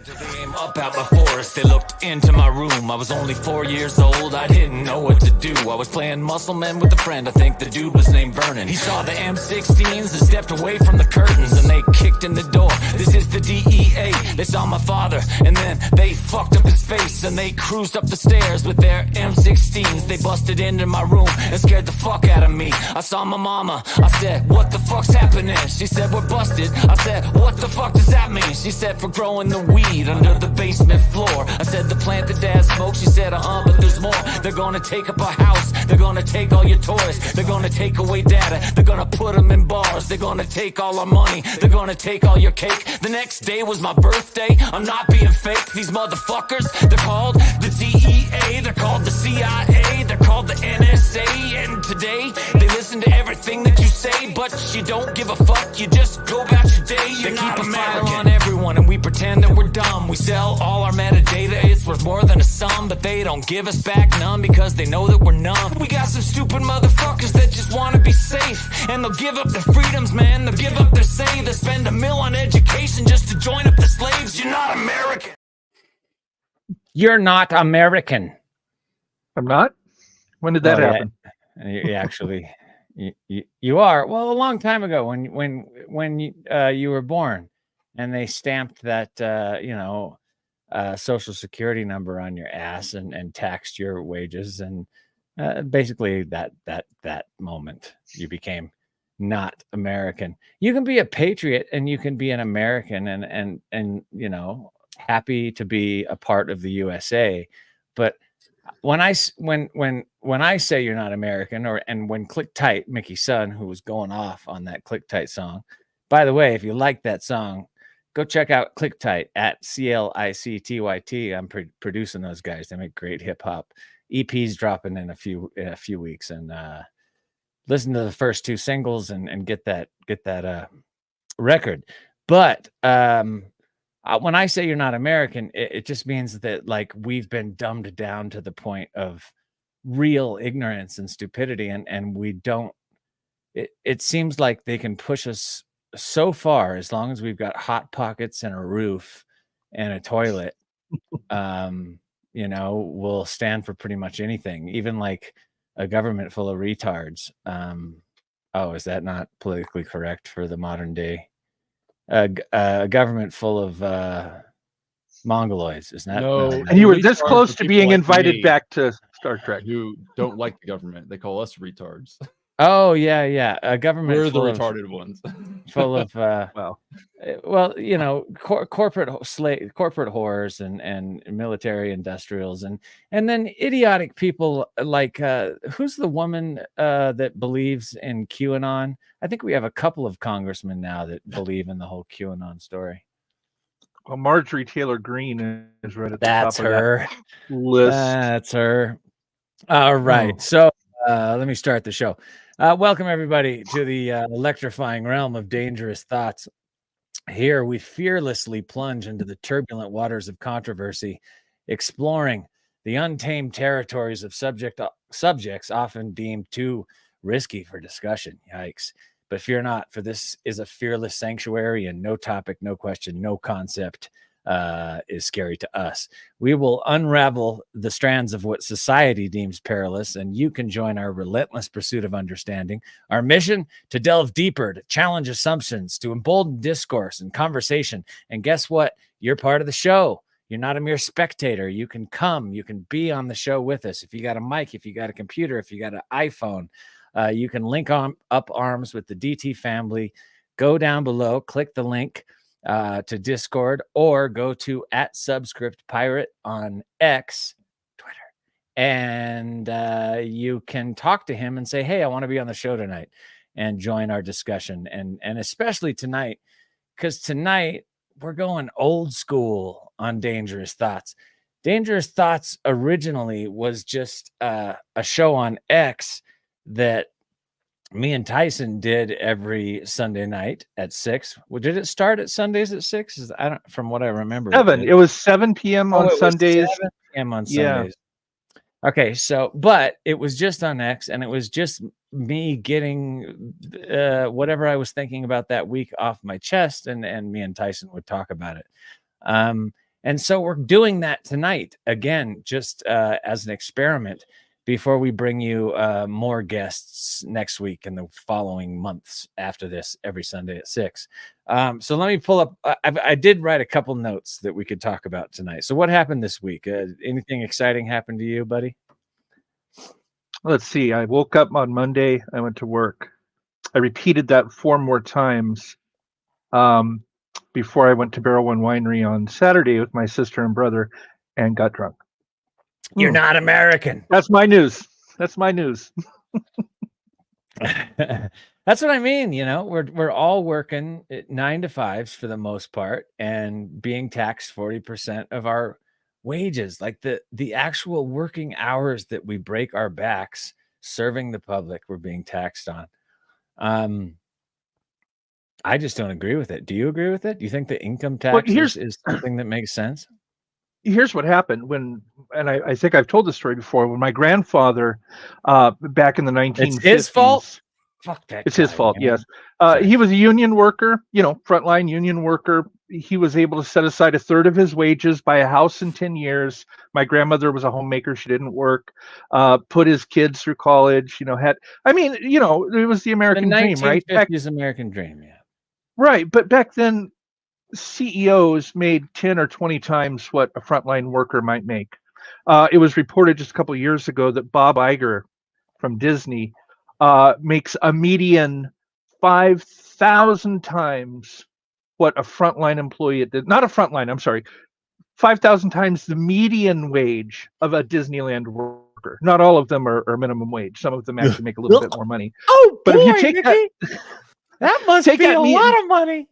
They came up out my forest, they looked into my room. I was only 4 years old, I didn't know what to do. I was playing muscle men with a friend, I think the dude was named Vernon. He saw the M16s and stepped away from the curtains, and they kicked in the door. This is the DEA. They saw my father, and then they fucked up his face, and they cruised up the stairs with their M16s. They busted into my room and scared the fuck out of me. I saw my mama, I said, what the fuck's happening? She said, we're busted. I said, what the fuck does that mean? She said, for growing the weed under the basement floor. I said, the plant that dad smoked. She said, but there's more. They're gonna take up our house, they're gonna take all your toys, they're gonna take away data, they're gonna put them in bars, they're gonna take all our money, they're gonna take all your cake. The next day was my birthday, I'm not being fake. These motherfuckers, they're called the DEA, they're called the CIA, they're called the NSA, and today they listen to everything that you say, but you don't give a fuck, you just go about your day. They keep a file on everyone and we pretend that we're dumb. We sell all our metadata, it's worth more than a sum, but they don't give us back none because they know that we're numb. We got some stupid motherfuckers that just want to be safe, and they'll give up their freedoms, man, they'll give up their say. They'll spend $1 million on education just to join up the slaves. You're not American. You're not American. I'm not? When did that happen? You actually, you are. Well, a long time ago when you were born, and they stamped that social security number on your ass and taxed your wages, and basically that moment you became not American. You can be a patriot and you can be an American and happy to be a part of the USA, but when I say you're not American, and when Click Tight, Mickey's son, who was going off on that Click Tight song, by the way, if you like that song, go check out Click Tight at CLICTYT. I'm producing those guys. They make great hip hop. EP's dropping in a few weeks, and listen to the first 2 singles and get that record. But when I say you're not American, it just means that, like, we've been dumbed down to the point of real ignorance and stupidity, and we don't. It seems like they can push us so far as long as we've got hot pockets and a roof and a toilet. We'll stand for pretty much anything, even like a government full of retards. Is that not politically correct for the modern day? A government full of mongoloids, isn't that? No. And you were this close to being invited back to Star Trek. Who don't like the government. They call us retards. Oh, yeah. A government. We're the retarded ones. Full of corporate whores and military industrials and then idiotic people like who's the woman that believes in QAnon? I think we have a couple of congressmen now that believe in the whole QAnon story. Well, Marjorie Taylor Greene is right at the That's top her. of that list. That's her. All right. So let me start the show. Welcome, everybody, to the electrifying realm of dangerous thoughts. Here, we fearlessly plunge into the turbulent waters of controversy, exploring the untamed territories of subjects often deemed too risky for discussion. Yikes. But fear not, for this is a fearless sanctuary, and no topic, no question, no concept is scary to us. We will unravel the strands of what society deems perilous, and you can join our relentless pursuit of understanding. Our mission: to delve deeper, to challenge assumptions, to embolden discourse and conversation. And guess what? You're part of the show. You're not a mere spectator. You can come, you can be on the show with us. If you got a mic, if you got a computer, if you got an iPhone, you can link up arms with the DT family. Go down below, click the link to Discord, or go to @SubscriptPirate on X, Twitter, and you can talk to him and say, hey, I want to be on the show tonight, and join our discussion. And especially tonight, because tonight we're going old school on Dangerous Thoughts. Dangerous Thoughts originally was just a show on X that me and Tyson did every Sunday night at 6. Well, did it start at Sundays at 6? From what I remember. 7. It was 7 p.m. on Sundays. 7 p.m. on Sundays. Yeah. Okay, but it was just on X, and it was just me getting whatever I was thinking about that week off my chest, and me and Tyson would talk about it. And so we're doing that tonight again, just as an experiment before we bring you more guests next week and the following months after this every Sunday at 6. So let me pull up. I did write a couple notes that we could talk about tonight. So what happened this week? Anything exciting happened to you, buddy? Let's see. I woke up on Monday. I went to work. I repeated that 4 more times before I went to Barrel One Winery on Saturday with my sister and brother and got drunk. You're not American. That's my news. That's my news. That's what I mean. You know, we're all working at 9 to 5s for the most part and being taxed 40% of our wages. Like the actual working hours that we break our backs serving the public, we're being taxed on. I just don't agree with it. Do you agree with it? Do you think the income tax is something that makes sense? Here's what happened and I think I've told this story before. When my grandfather, back in the 1950s, it's his fault. Fuck that. It's his fault. Man. Yes, he was a union worker. Frontline union worker. He was able to set aside 1/3 of his wages, buy a house in 10 years. My grandmother was a homemaker; she didn't work. Put his kids through college. It was the American dream, right? 1950s American dream, yeah. Right, but back then, CEOs made 10 or 20 times what a frontline worker might make. It was reported just a couple of years ago that Bob Iger from Disney makes a median 5,000 times what a frontline employee did. Not a frontline, I'm sorry. 5,000 times the median wage of a Disneyland worker. Not all of them are minimum wage. Some of them actually make a little bit more money. Oh, but boy, if you take Mickey, that must be a lot of money.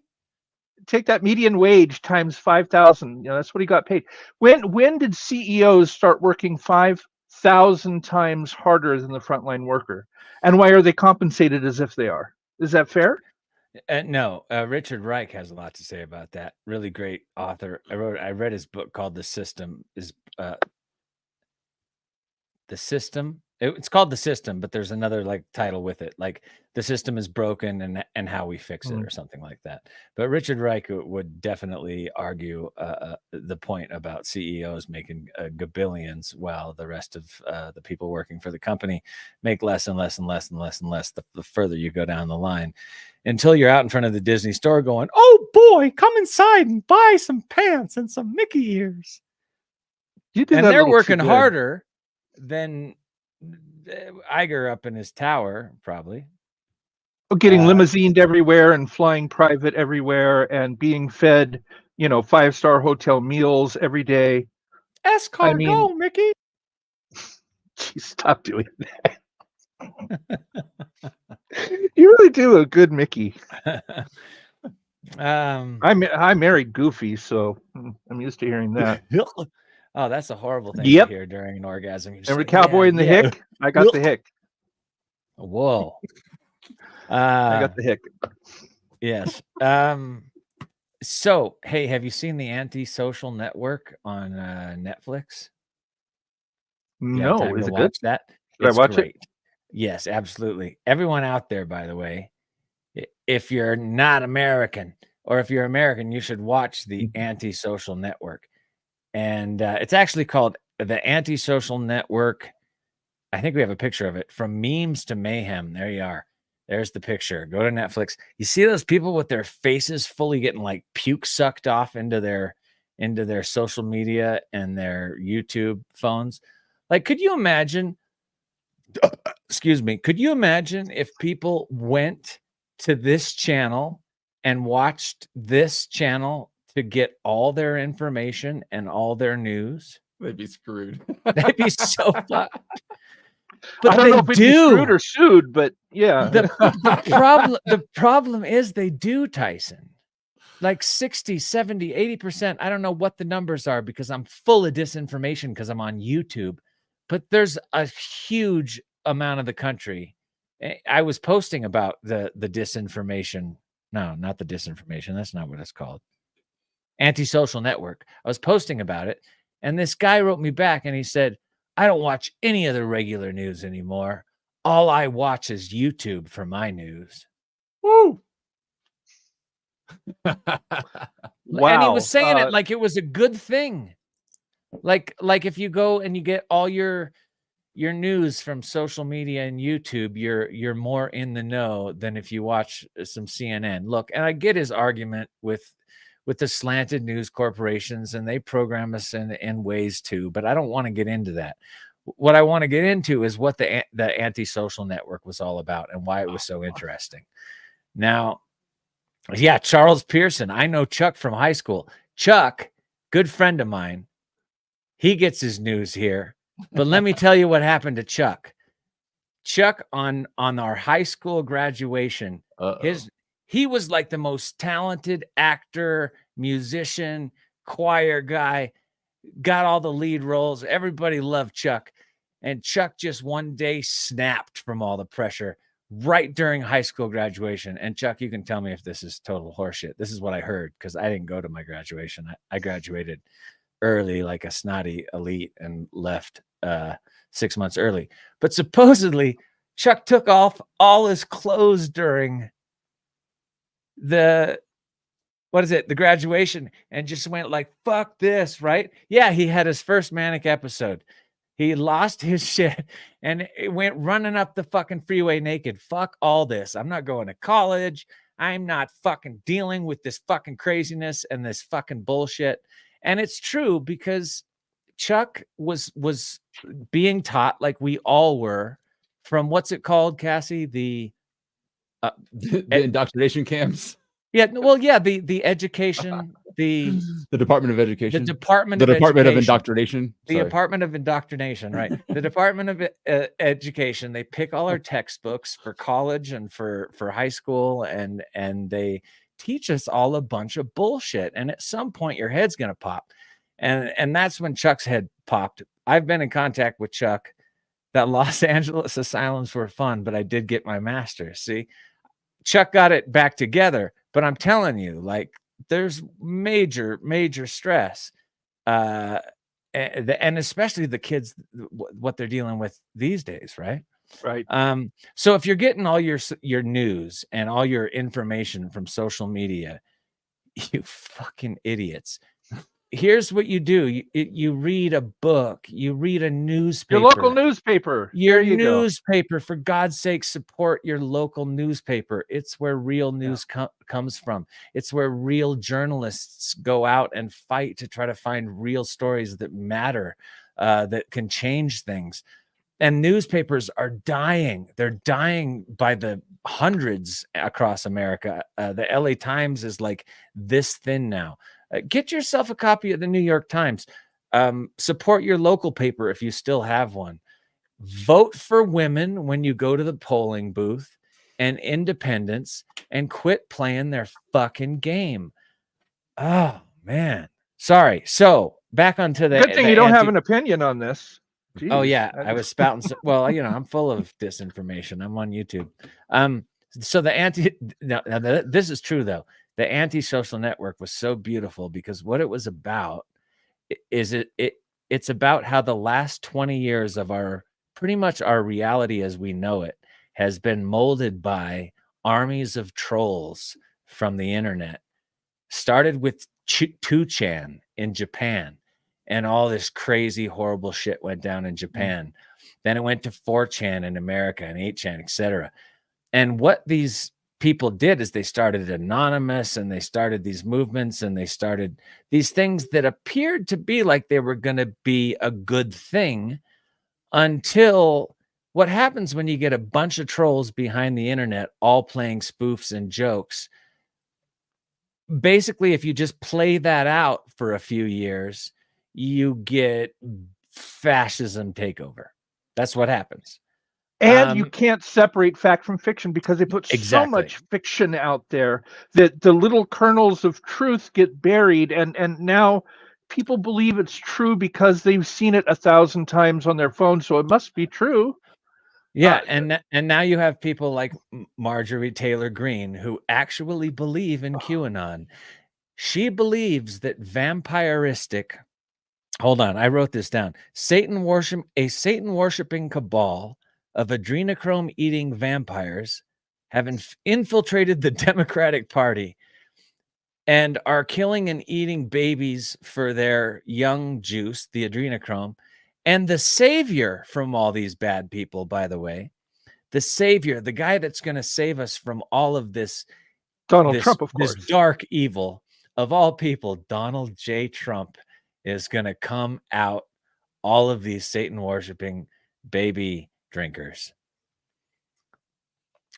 Take that median wage times 5,000. That's what he got paid. When did CEOs start working 5,000 times harder than the frontline worker? And why are they compensated as if they are? Is that fair? No. Richard Reich has a lot to say about that. Really great author. I read his book called The System. The System. It's called The System, but there's another title with it, like The System is Broken and How We Fix It, or something like that. But Richard Reich would definitely argue the point about CEOs making gabillions while the rest of the people working for the company make less and less and less and less and less the further you go down the line, until you're out in front of the Disney store going, "Oh boy, come inside and buy some pants and some Mickey ears." You did and that they're a little working too good. harder than Iger up in his tower, probably. Getting limousined everywhere and flying private everywhere and being fed, 5-star hotel meals every day. Escargot, Mickey. Geez, stop doing that. You really do a good Mickey. I married Goofy, so I'm used to hearing that. Oh, that's a horrible thing to hear during an orgasm. Remember Cowboy in the Hick? I got the hick. Whoa. I got the hick. Yes. So, hey, have you seen The Anti-Social Network on Netflix? No, is it good? That? Should I watch it? Yes, absolutely. Everyone out there, by the way, if you're not American, or if you're American, you should watch The Anti-Social Network. And it's actually called The Anti-Social Network. I think we have a picture of it, From Memes to Mayhem. There you are. There's the picture. Go to Netflix. You see those people with their faces fully getting puke sucked off into their social media and their YouTube phones. Could you imagine? Excuse me. Could you imagine if people went to this channel and watched this channel to get all their information and all their news? They'd be screwed. That'd be so fun. But I don't know if we'd be screwed or sued, but yeah. The problem is they do, Tyson. 60, 70, 80%. I don't know what the numbers are because I'm full of disinformation because I'm on YouTube. But there's a huge amount of the country. I was posting about the disinformation. No, not the disinformation. That's not what it's called. Anti-Social Network. I was posting about it, and this guy wrote me back, and he said, "I don't watch any of the regular news anymore. All I watch is YouTube for my news." Woo! Wow. And he was saying it like it was a good thing. Like if you go and you get all your news from social media and YouTube, you're more in the know than if you watch some CNN. Look, and I get his argument with the slanted news corporations, and they program us in ways too, but I don't want to get into that. What I want to get into is what the anti-social network was all about and why it was so interesting. Now, yeah, Charles Pearson. I know Chuck from high school. Chuck, good friend of mine. He gets his news here. But let me tell you what happened to Chuck. Chuck on our high school graduation, he was like the most talented actor, musician, choir guy, got all the lead roles. Everybody loved Chuck. And Chuck just one day snapped from all the pressure right during high school graduation. And Chuck, you can tell me if this is total horseshit. This is what I heard because I didn't go to my graduation. I graduated early like a snotty elite and left 6 months early. But supposedly Chuck took off all his clothes during the graduation and just went like, fuck this, right? Yeah, he had his first manic episode. He lost his shit and it went running up the fucking freeway naked. Fuck all this. I'm not going to college. I'm not fucking dealing with this fucking craziness and this fucking bullshit. And it's true because Chuck was being taught, like we all were, from what's it called, Cassie? The indoctrination camps. Yeah, well, yeah, the education, the Department of Education, the Department of Education. Indoctrination, the Department of Indoctrination, right? The Department of Education. They pick all our textbooks for college and for high school, and they teach us all a bunch of bullshit. And at some point, your head's gonna pop, and that's when Chuck's head popped. I've been in contact with Chuck. That Los Angeles asylums were fun, but I did get my master's. See, Chuck got it back together. But I'm telling you, like, there's major stress, and especially the kids, what they're dealing with these days, right? Right. So if you're getting all your news and all your information from social media, you fucking idiots. Here's what you do. You read a book. You read a newspaper. Your local newspaper. Your newspaper. For God's sake, support your local newspaper. It's where real news comes from. It's where real journalists go out and fight to try to find real stories that matter, that can change things. And newspapers are dying. They're dying by the hundreds across America. The LA Times is like this thin now. Get yourself a copy of the New York Times. Support your local paper if you still have one. Vote for women when you go to the polling booth and independents, and quit playing their fucking game. Oh, man. Sorry. So back onto the... Good thing you don't have an opinion on this. Jeez. Oh, yeah. I was spouting... well, I'm full of disinformation. I'm on YouTube. So this is true, though. The anti-social network was so beautiful because what it was about is it's about how the last 20 years of pretty much our reality as we know it has been molded by armies of trolls from the internet. Started with 2chan in Japan, and all this crazy, horrible shit went down in Japan. Then it went to 4chan in America and 8chan, etc. And what these people did is they started anonymous, and they started these movements, and they started these things that appeared to be like they were going to be a good thing, until what happens when you get a bunch of trolls behind the internet all playing spoofs and jokes. Basically, if you just play that out for a few years, you get fascism takeover. That's what happens. And you can't separate fact from fiction because they put so much fiction out there that the little kernels of truth get buried. And now people believe it's true because they've seen it 1,000 times on their phone. So it must be true. Yeah. And now you have people like Marjorie Taylor Greene who actually believe in QAnon. She believes that vampiristic... Hold on. I wrote this down. A Satan worshiping cabal of adrenochrome eating vampires have infiltrated the Democratic Party. and are killing and eating babies for their young juice, the adrenochrome. And the savior from all these bad people, by the way, the savior, the guy that's going to save us from all of this, Donald Trump, of this course. dark evil, of all people, Donald J. Trump is going to come out all of these Satan worshiping baby drinkers.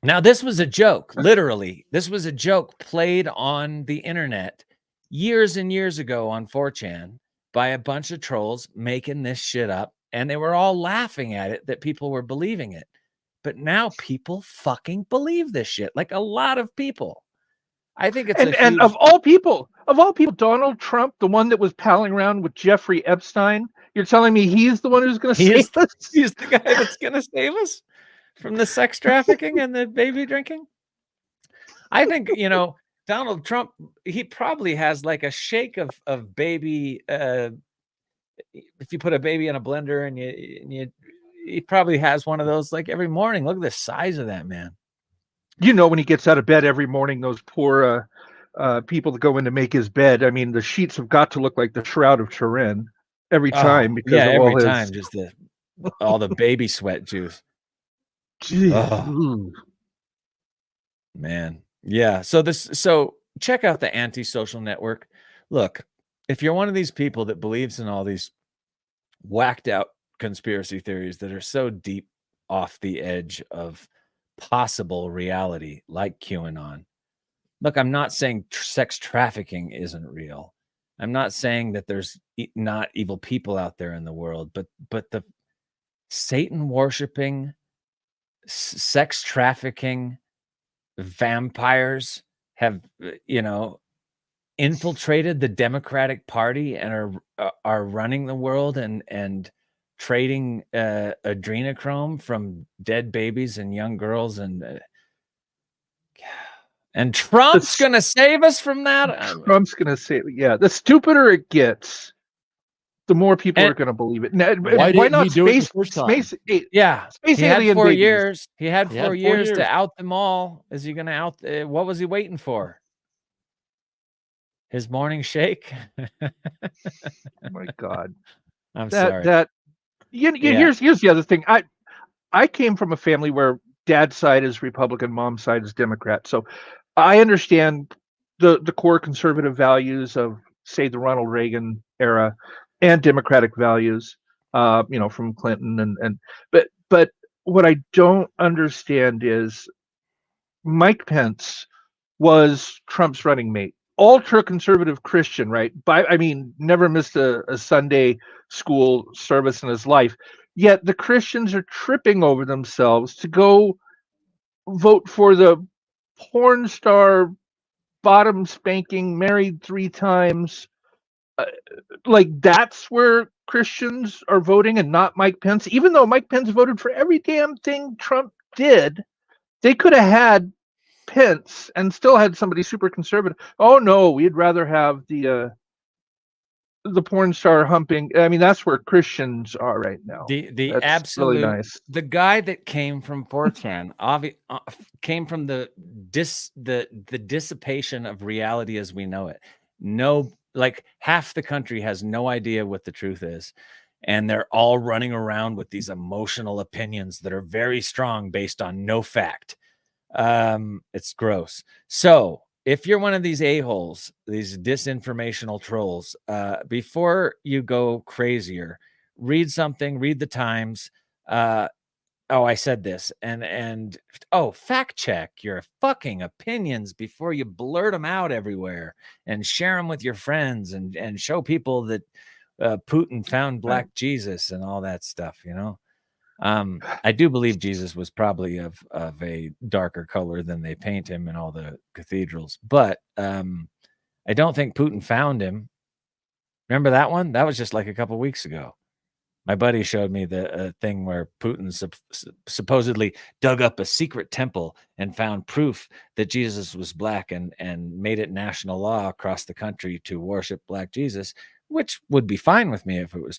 Now, this was a joke, literally. This was a joke played on the internet years and years ago on 4chan by a bunch of trolls making this shit up. And they were all laughing at it, that people were believing it. But now people fucking believe this shit. Like a lot of people. I think it's and of all people, Donald Trump, the one that was palling around with Jeffrey Epstein, you're telling me he's the one who's going to save us? He's the guy that's going to save us from the sex trafficking and the baby drinking. I think, Donald Trump, he probably has like a shake of baby. If you put a baby in a blender and he probably has one of those like every morning. Look at the size of that man. When he gets out of bed every morning, those poor people that go in to make his bed. I mean, the sheets have got to look like the Shroud of Turin every time because of every all time, just all the baby sweat juice. Oh. Man. Yeah. So check out the Anti-Social Network. Look, if you're one of these people that believes in all these whacked out conspiracy theories that are so deep off the edge of possible reality, like QAnon. Look, I'm not saying sex trafficking isn't real. I'm not saying that there's not evil people out there in the world, but the Satan worshiping, sex trafficking vampires have, infiltrated the Democratic Party and are running the world and trading adrenochrome from dead babies and young girls, and Trump's going to save us from that. Trump's going to say, yeah. The stupider it gets, the more people are going to believe it. Why not space? Yeah, space he had alien 4 babies. years. He had 4 years to out them all. Is he going to out? What was he waiting for? His morning shake. Oh my God. I'm sorry. Here's the other thing. I came from a family where dad's side is Republican, mom's side is Democrat. So I understand the core conservative values of, say, the Ronald Reagan era and Democratic values, from Clinton but what I don't understand is Mike Pence was Trump's running mate. Ultra conservative Christian, right? Never missed a Sunday school service in his life. Yet the Christians are tripping over themselves to go vote for the porn star, bottom spanking, married 3 times. Like that's where Christians are voting and not Mike Pence. Even though Mike Pence voted for every damn thing Trump did, they could have had Pence and still had somebody super conservative. Oh no, we'd rather have the porn star humping. I mean, that's where Christians are right now. The that's absolute really nice. The guy that came from 4chan came from the dissipation of reality as we know it. No, like half the country has no idea what the truth is, and they're all running around with these emotional opinions that are very strong based on no fact. It's gross. So if you're one of these a-holes, these disinformational trolls, before you go crazier, read something, read the Times. I said this, and fact check your fucking opinions before you blurt them out everywhere and share them with your friends and show people that Putin found Black Jesus and all that stuff, I do believe Jesus was probably of a darker color than they paint him in all the cathedrals, but I don't think Putin found him. Remember that one? That was just like a couple weeks ago. My buddy showed me the thing where Putin supposedly dug up a secret temple and found proof that Jesus was black and made it national law across the country to worship Black Jesus, which would be fine with me if it was.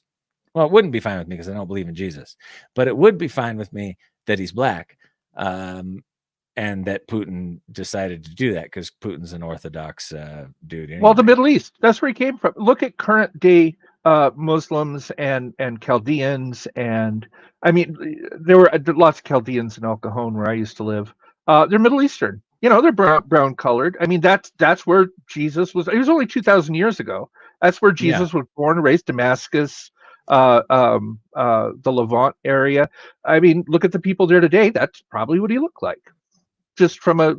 Well, it wouldn't be fine with me because I don't believe in Jesus, but it would be fine with me that he's black. and that Putin decided to do that because Putin's an Orthodox dude. Well, the anyway. Middle East, that's where he came from. Look at current day Muslims and Chaldeans. And I mean, there were lots of Chaldeans in El Cajon where I used to live. They're Middle Eastern. You know, they're brown colored. I mean, that's where Jesus was. It was only 2,000 years ago. That's where Jesus was born and raised. Damascus, the Levant area. I mean, look at the people there today. That's probably what he looked like, just from a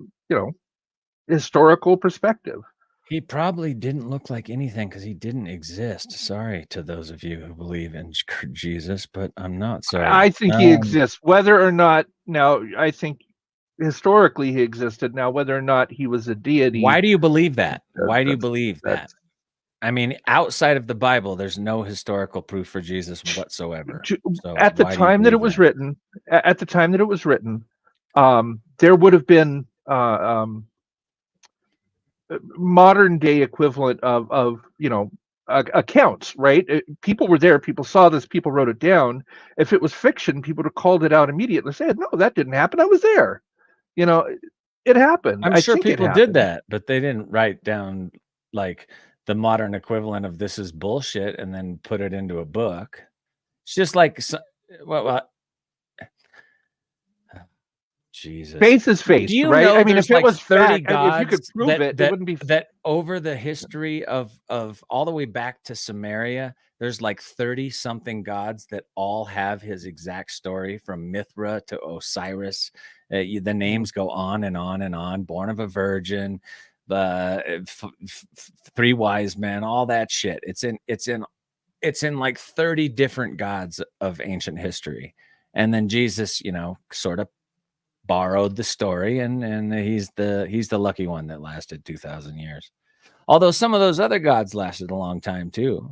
historical perspective. He probably didn't look like anything because he didn't exist. Sorry to those of you who believe in Jesus, but I'm not sorry. I think he exists. Whether or not, now, I think historically he existed. Now, whether or not he was a deity. Why do you believe that? Why do you believe that? I mean, outside of the Bible, there's no historical proof for Jesus whatsoever. So at the time that it was written, there would have been modern day equivalent of accounts, right? People were there, people saw this, people wrote it down. If it was fiction, people would have called it out immediately and said, no, that didn't happen, I was there. It happened. I'm sure people did that, but they didn't write down like the modern equivalent of this is bullshit and then put it into a book. It's just like Jesus. Faith is faith, right? I mean, if it was 30 gods, if you could prove it wouldn't be that over the history of all the way back to Samaria, there's like 30 something gods that all have his exact story from Mithra to Osiris. The names go on and on and on. Born of a virgin, three wise men, all that shit. It's in like 30 different gods of ancient history. And then Jesus, sort of borrowed the story, and he's the lucky one that lasted 2,000 years. Although some of those other gods lasted a long time too.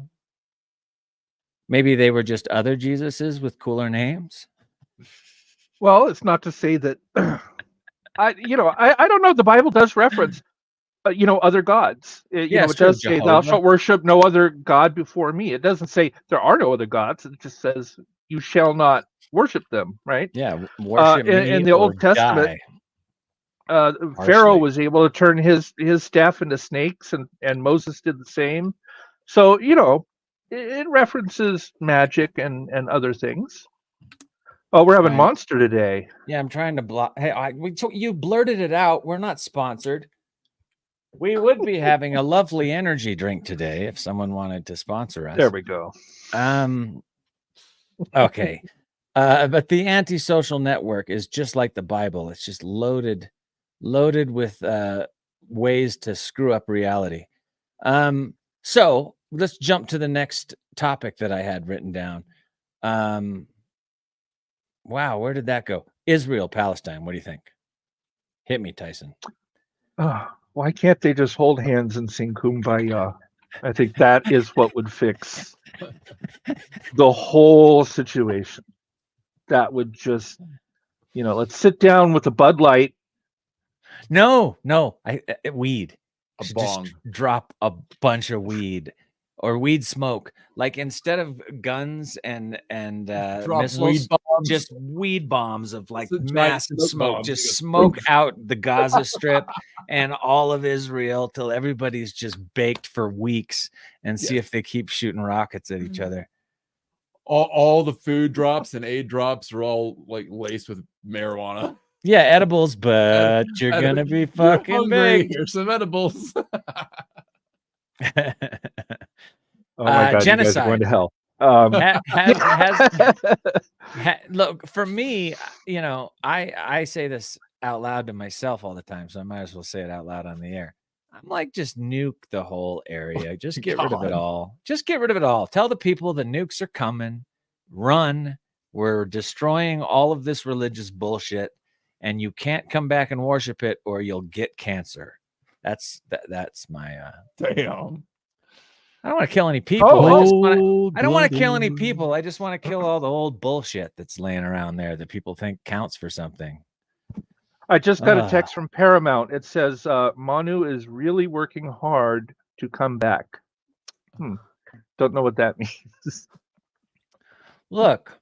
Maybe they were just other Jesuses with cooler names. Well, it's not to say that I don't know. The Bible does reference other gods. It does say thou shalt worship no other god before me. It doesn't say there are no other gods. It just says you shall not worship them, right? Yeah, worship me in the Old Testament. Pharaoh was able to turn his staff into snakes, and Moses did the same. So it references magic and other things. Oh, we're having Monster today. Yeah, I'm trying to block. Hey, you blurted it out. We're not sponsored. We would be having a lovely energy drink today if someone wanted to sponsor us. There we go. Okay. But the antisocial network is just like the Bible. It's just loaded with ways to screw up reality. So let's jump to the next topic that I had written down. Wow, where did that go? Israel, Palestine. What do you think? Hit me, Tyson. Why can't they just hold hands and sing Kumbaya? I think that is what would fix the whole situation. That would just, let's sit down with a Bud Light. No, weed. A bong. Just drop a bunch of weed or weed smoke. Like instead of guns and missiles, weed bombs. Just weed bombs of like massive smoke. Just smoke out the Gaza Strip and all of Israel till everybody's just baked for weeks, and see if they keep shooting rockets at each other. All the food drops and aid drops are all like laced with marijuana. Yeah, edibles, but you're gonna be fucking big. Here's some edibles. Oh my God, genocide. you guys are going to hell. Look, for me, I say this out loud to myself all the time, so I might as well say it out loud on the air. I'm like, just nuke the whole area. Just get rid of it all. Just get rid of it all. Tell the people the nukes are coming. Run. We're destroying all of this religious bullshit, and you can't come back and worship it, or you'll get cancer. That's my. Damn. I don't want to kill any people. I don't want to kill any people. I just want to kill all the old bullshit that's laying around there that people think counts for something. I just got a text from Paramount. It says Manu is really working hard to come back. Don't know what that means. Look,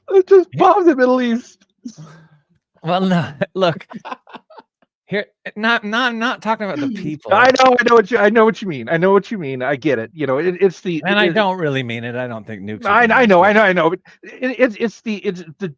It just bombed the Middle East. Well, no, look here. Not talking about the people. I know what you mean. I know what you mean. I get it. You know, it's the. And I don't really mean it. I don't think nukes. I know. But it's the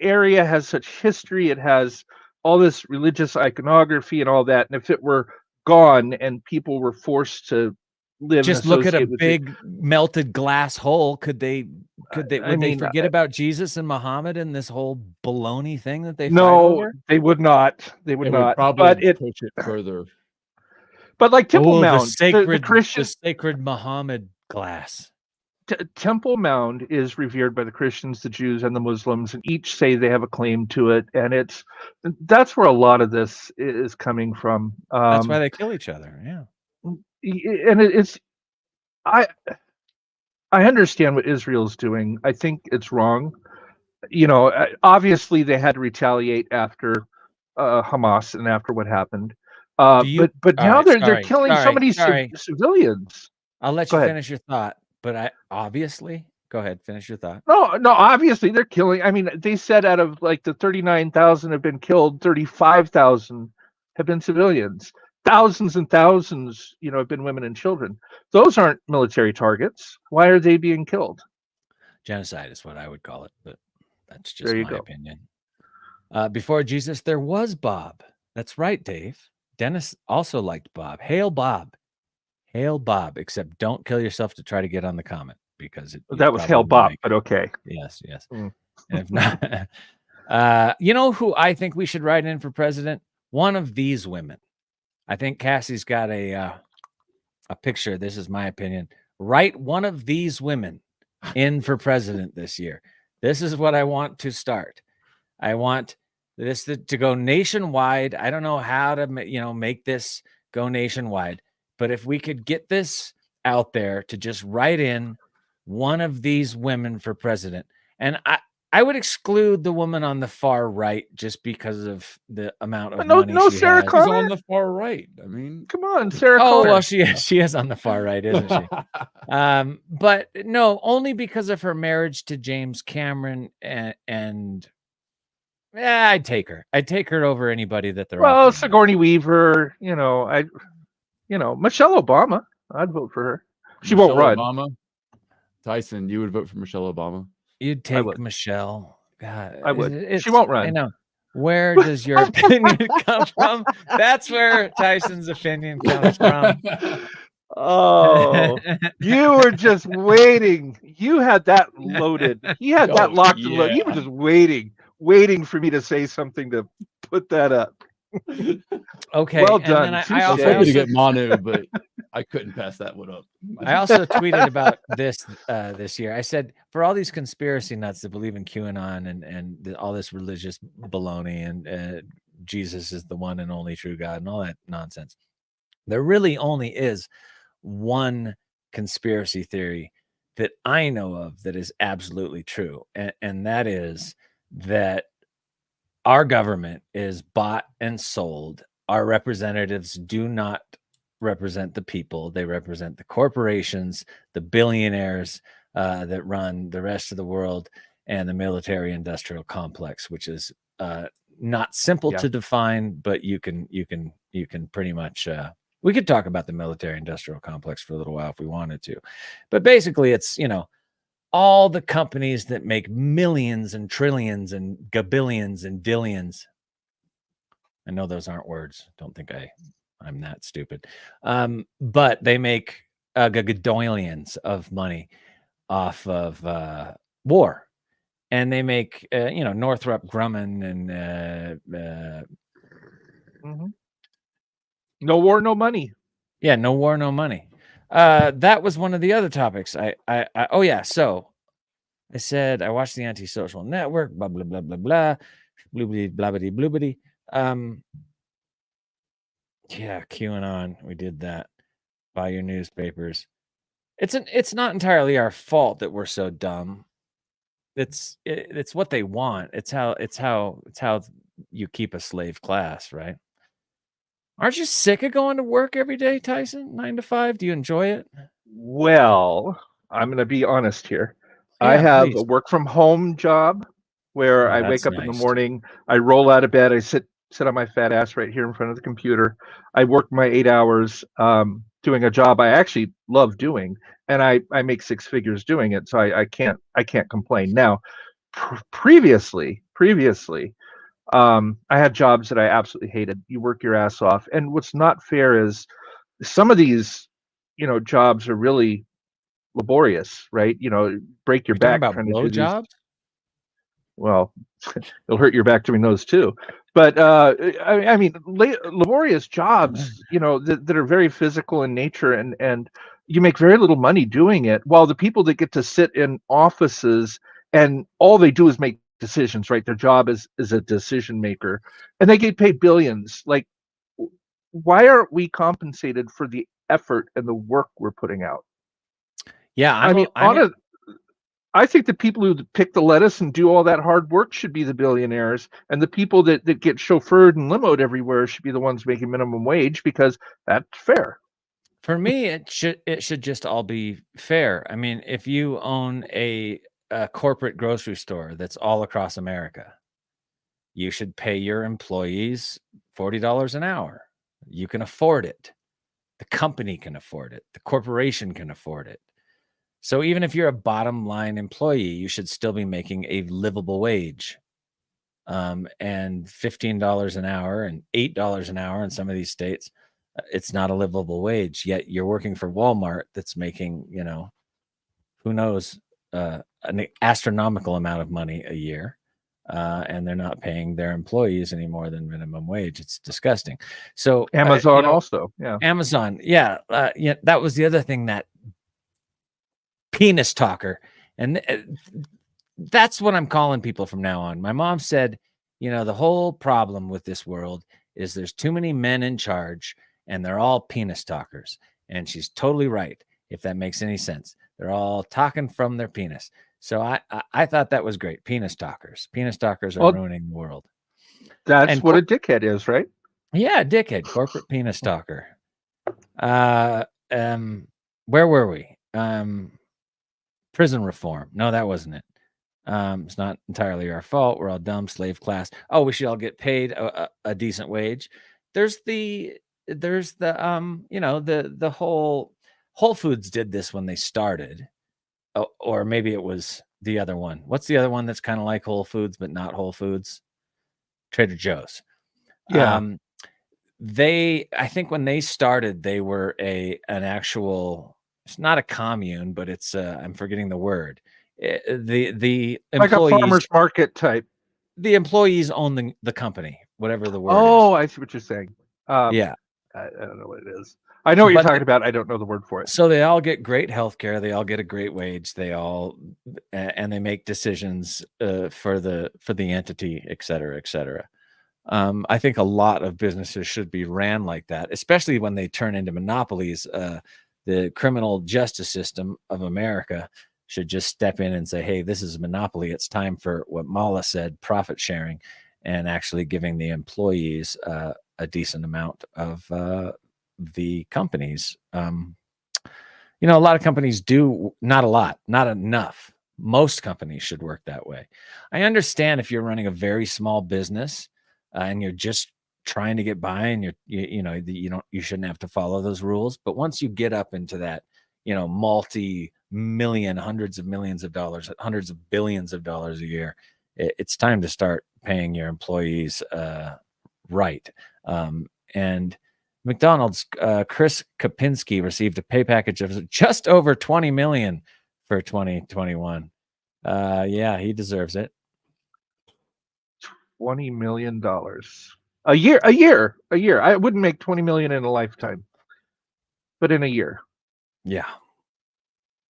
area has such history. It has all this religious iconography and all that. And if it were gone and people were forced to live, just and look at a associate with big melted glass hole. Could they forget about Jesus and Muhammad and this whole baloney thing that they fight over? They would not. They would not. Probably But push it further. But like Temple Mount, the sacred Muhammad glass. Temple Mount is revered by the Christians, the Jews, and the Muslims, and each say they have a claim to it. And that's where a lot of this is coming from. That's why they kill each other. Yeah. And I understand what Israel's doing. I think it's wrong. You know, obviously they had to retaliate after Hamas and after what happened. But now they're killing so many civilians. I'll let you finish your thought, but go ahead, finish your thought. No, obviously they're killing. I mean, they said out of like the 39,000 have been killed, 35,000 have been civilians. Thousands and thousands, have been women and children. Those aren't military targets. Why are they being killed? Genocide is what I would call it, but that's just my opinion. Before Jesus, there was Bob. That's right, Dave. Dennis also liked Bob. Hail Bob. Hail Bob, except don't kill yourself to try to get on the comment because that was Hail Bob, but okay. Yes. And if not, you know who I think we should write in for president? One of these women. I think Cassie's got a picture. This is my opinion. Write one of these women in for president this year. This is what I want to start. I want this to go nationwide. I don't know how to make this go nationwide, but if we could get this out there to just write in one of these women for president, and I would exclude the woman on the far right just because of the amount of money she Sarah has. Connor? She's on the far right. I mean, come on, Sarah. Oh, Connor. well, she is on the far right, isn't she? But no, only because of her marriage to James Cameron, and I'd take her. I'd take her over anybody that they're. Well, Sigourney Weaver. Michelle Obama. I'd vote for her. She won't run. Obama. Tyson, you would vote for Michelle Obama? You'd take Michelle. God, I would. She won't run. I know. Where does your opinion come from? That's where Tyson's opinion comes from. Oh, you were just waiting. You had that loaded. He had that locked and loaded. You were just waiting for me to say something to put that up. Okay. Well done. I was hoping to get Manu, but I couldn't pass that one up. I also tweeted about this year. I said, for all these conspiracy nuts that believe in QAnon and all this religious baloney and Jesus is the one and only true God and all that nonsense, there really only is one conspiracy theory that I know of that is absolutely true, and that is that our government is bought and sold. Our representatives do not represent the people. They represent the corporations, the billionaires that run the rest of the world, and the military industrial complex, which is not simple to define, but you can pretty much we could talk about the military industrial complex for a little while if we wanted to. But basically it's, all the companies that make millions and trillions and gabillions and dillions. I know those aren't words. Don't think I'm that stupid. But they make gadollions of money off of war. And they make, Northrop Grumman and no war, no money. Yeah, no war, no money. That was one of the other topics. So I said I watched the Antisocial Network, blah blah blah blah blah, bloobity blabbity bloobity. Yeah, QAnon. We did that. Buy your newspapers. It's not entirely our fault that we're so dumb. It's what they want. It's how you keep a slave class, right? Aren't you sick of going to work every day, Tyson? 9 to 5? Do you enjoy it? Well, I'm going to be honest here. Yeah, I have please. a work from home job where Oh, I wake that's up in the nice. morning, I roll out of bed, I sit on my fat ass right here in front of the computer. I work my 8 hours doing a job I actually love doing, and I make six figures doing it. So I can't complain. Now, previously, I had jobs that I absolutely hated. You work your ass off, and what's not fair is some of these, jobs are really laborious, right? Break your Are we talking back about trying to do these. blowjobs? Well, it'll hurt your back doing those too. But I mean, laborious jobs, that are very physical in nature, and you make very little money doing it. While the people that get to sit in offices and all they do is make decisions, right? Their job is a decision maker, and they get paid billions. Like, why aren't we compensated for the effort and the work we're putting out? Yeah, I mean, I think the people who pick the lettuce and do all that hard work should be the billionaires, and the people that get chauffeured and limoed everywhere should be the ones making minimum wage, because that's fair. for me, it should just all be fair. I mean, if you own a corporate grocery store that's all across America, you should pay your employees $40 an hour. You can afford it. The company can afford it. The corporation can afford it. So even if you're a bottom line employee, you should still be making a livable wage. And $15 an hour and $8 an hour in some of these states, it's not a livable wage. Yet you're working for Walmart that's making, who knows, an astronomical amount of money a year. And they're not paying their employees any more than minimum wage. It's disgusting. So Amazon also, yeah. Amazon, yeah, that was the other thing, that penis talker, and that's what I'm calling people from now on. My mom said, the whole problem with this world is there's too many men in charge, and they're all penis talkers, and she's totally right. If that makes any sense, they're all talking from their penis. So I thought that was great. Penis talkers are Well, ruining the world. that's And what a dickhead is, right? yeah, dickhead, corporate penis talker. Where were we? Prison reform. No, that wasn't it. It's not entirely our fault. We're all dumb, slave class. Oh, we should all get paid a decent wage. There's the the whole Whole Foods did this when they started. Or maybe it was the other one. What's the other one that's kind of like Whole Foods but not Whole Foods? Trader Joe's. Yeah. I think when they started, they were an actual, it's not a commune, but it's I'm forgetting the word. The Like a employees farmer's market type. own the company, whatever the word is. Oh, I see what you're saying. Yeah. I don't know what it is. I know what you're But talking about. I don't know the word for it. So they all get great health care. They all get a great wage. And they make decisions for the entity, et cetera, et cetera. I think a lot of businesses should be ran like that, especially when they turn into monopolies. The criminal justice system of America should just step in and say, hey, this is a monopoly. It's time for what Mala said, profit sharing, and actually giving the employees a decent amount of the companies. A lot of companies do, not a lot, not enough. Most companies should work that way. I understand if you're running a very small business and you're just trying to get by, and you shouldn't have to follow those rules. But once you get up into that, multi-million, hundreds of millions of dollars, hundreds of billions of dollars a year, it's time to start paying your employees right. And McDonald's, Chris Kapinski received a pay package of just over $20 million for 2021. Yeah, he deserves it. $20 million a year. I wouldn't make 20 million in a lifetime, but in a year. Yeah.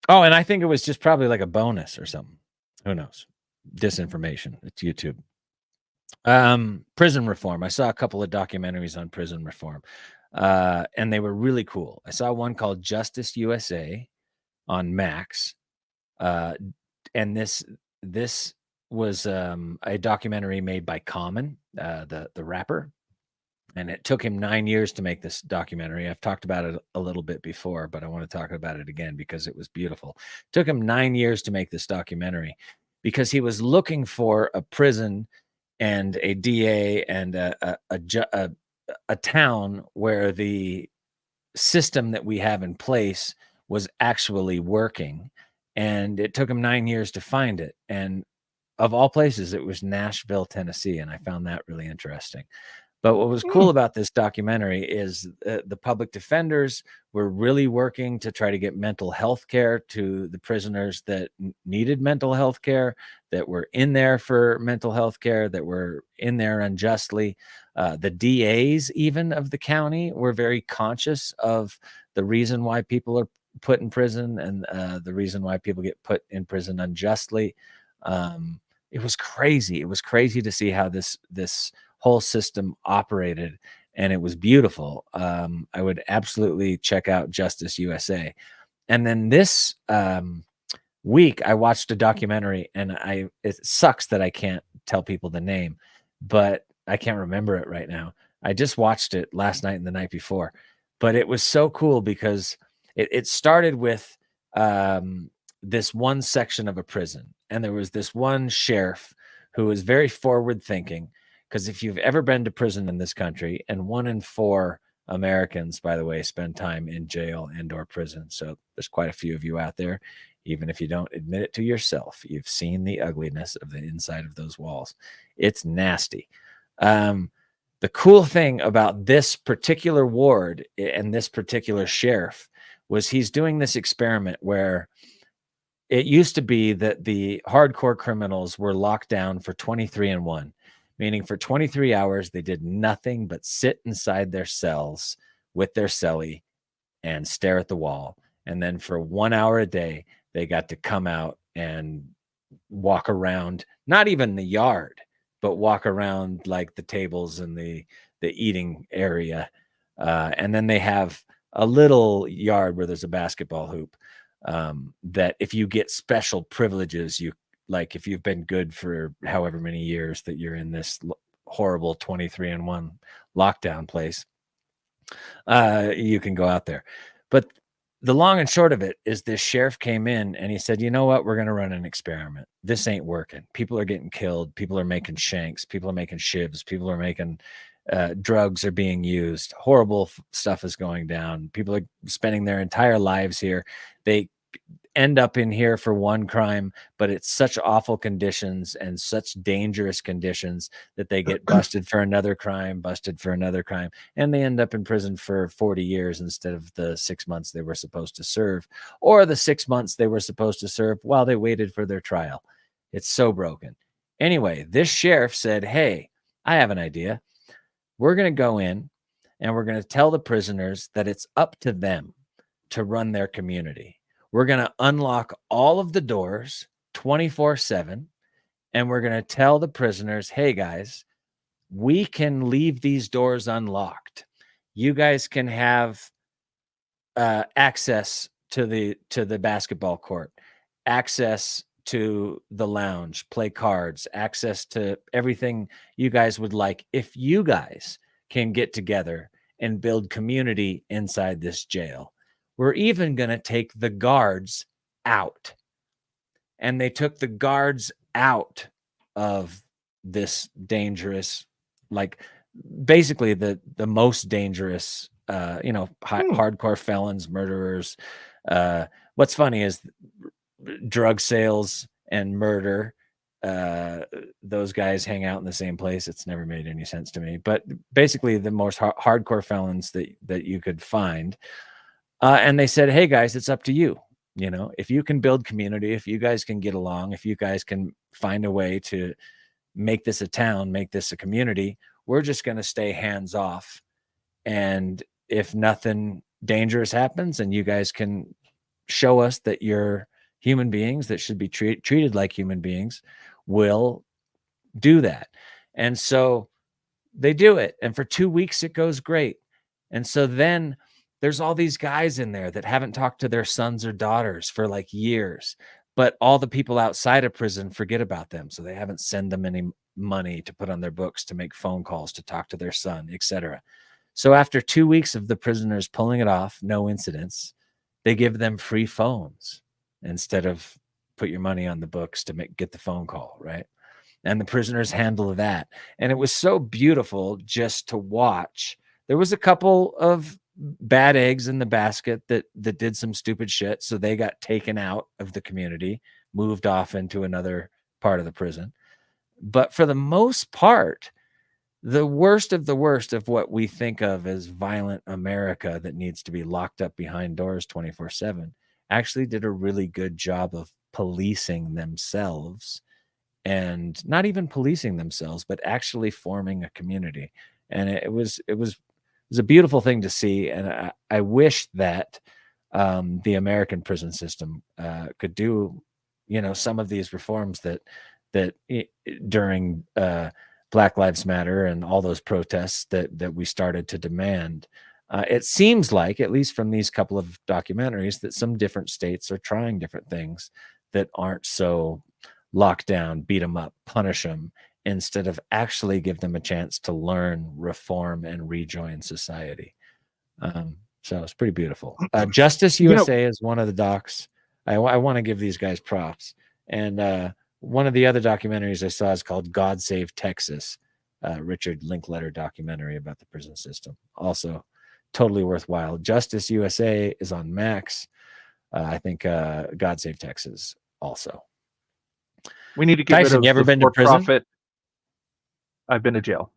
Oh, and I think it was just probably like a bonus or something. Who knows? Disinformation. It's YouTube. Prison reform. I saw a couple of documentaries on prison reform, and they were really cool. I saw one called Justice USA on Max, and this was a documentary made by Common, the rapper, and it took him 9 years to make this documentary. I've talked about it a little bit before, but I want to talk about it again because it was beautiful. It took him 9 years to make this documentary, because he was looking for a prison and a DA and a town where the system that we have in place was actually working. And it took him 9 years to find it. And of all places, it was Nashville, Tennessee. And I found that really interesting. But what was cool about this documentary is the public defenders were really working to try to get mental health care to the prisoners that needed mental health care, that were in there for mental health care, that were in there unjustly. The DAs, even of the county, were very conscious of the reason why people are put in prison and the reason why people get put in prison unjustly. It was crazy. It was crazy to see how this whole system operated, and it was beautiful. I would absolutely check out Justice USA. And then this week I watched a documentary, and it sucks that I can't tell people the name, but I can't remember it right now. I just watched it last night and the night before, but it was so cool because it started with this one section of a prison, and there was this one sheriff who was very forward thinking. Because if you've ever been to prison in this country, and 1 in 4 Americans, by the way, spend time in jail and/or prison. So there's quite a few of you out there, even if you don't admit it to yourself, you've seen the ugliness of the inside of those walls. It's nasty. The cool thing about this particular ward and this particular sheriff was he's doing this experiment where it used to be that the hardcore criminals were locked down for 23-1. Meaning for 23 hours, they did nothing but sit inside their cells with their cellie and stare at the wall. And then for 1 hour a day, they got to come out and walk around, not even the yard, but walk around like the tables and the eating area. And then they have a little yard where there's a basketball hoop that if you get special privileges, like if you've been good for however many years that you're in this horrible 23-1 lockdown place, you can go out there. But the long and short of it is this sheriff came in and he said, you know what? We're going to run an experiment. This ain't working. People are getting killed. People are making shanks. People are making shivs. People are making drugs are being used. Horrible stuff is going down. People are spending their entire lives here. They end up in here for one crime, but it's such awful conditions and such dangerous conditions that they get busted for another crime, and they end up in prison for 40 years instead of the 6 months they were supposed to serve, or the 6 months they were supposed to serve while they waited for their trial. It's so broken. Anyway, this sheriff said, hey, I have an idea. We're going to go in and we're going to tell the prisoners that it's up to them to run their community. We're going to unlock all of the doors 24/7, and we're going to tell the prisoners, hey guys, we can leave these doors unlocked. You guys can have access to the basketball court, access to the lounge, play cards, access to everything you guys would like if you guys can get together and build community inside this jail. We're even going to take the guards out. And they took the guards out of this dangerous, like basically the most dangerous, hardcore felons, murderers. What's funny is drug sales and murder. Those guys hang out in the same place. It's never made any sense to me. But basically the most hardcore felons that you could find. And they said, hey guys, it's up to you. You know, if you can build community, if you guys can get along, if you guys can find a way to make this a town, make this a community, we're just going to stay hands off. And if nothing dangerous happens and you guys can show us that you're human beings that should be treated like human beings, we'll do that. And so they do it. And for 2 weeks, it goes great. And so then there's all these guys in there that haven't talked to their sons or daughters for like years, but all the people outside of prison forget about them. So they haven't sent them any money to put on their books, to make phone calls, to talk to their son, etc. So after 2 weeks of the prisoners pulling it off, no incidents, they give them free phones instead of put your money on the books to get the phone call, right? And the prisoners handle that. And it was so beautiful just to watch. There was a couple of bad eggs in the basket that did some stupid shit, so they got taken out of the community, moved off into another part of the prison. But for the most part, the worst of what we think of as violent America that needs to be locked up behind doors 24/7 actually did a really good job of policing themselves, and not even policing themselves, but actually forming a community. And it was a beautiful thing to see. And I wish that the American prison system could do, some of these reforms that during Black Lives Matter and all those protests that we started to demand. It seems like, at least from these couple of documentaries, that some different states are trying different things that aren't so lock down, beat them up, punish them, instead of actually give them a chance to learn, reform, and rejoin society. So it's pretty beautiful. Justice USA is one of the docs. I want to give these guys props. And one of the other documentaries I saw is called God Save Texas, Richard Linkletter documentary about the prison system. Also totally worthwhile. Justice USA is on Max. I think God Save Texas also. We need to get Tyson, rid of you ever the been to prison? for-profit. I've been to jail.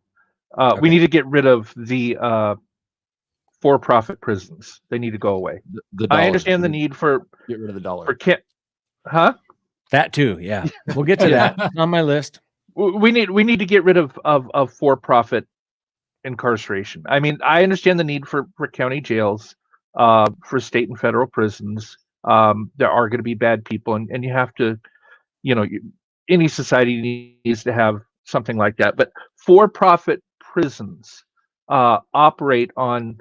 Okay. We need to get rid of the for-profit prisons. They need to go away. The I dollar. understand the need for Get rid of the dollar. Huh? That too, yeah. We'll get to that. It's on my list. We need to get rid of for-profit incarceration. I mean, I understand the need for county jails, for state and federal prisons. There are going to be bad people, and you have to, any society needs to have something like that. But for-profit prisons operate on,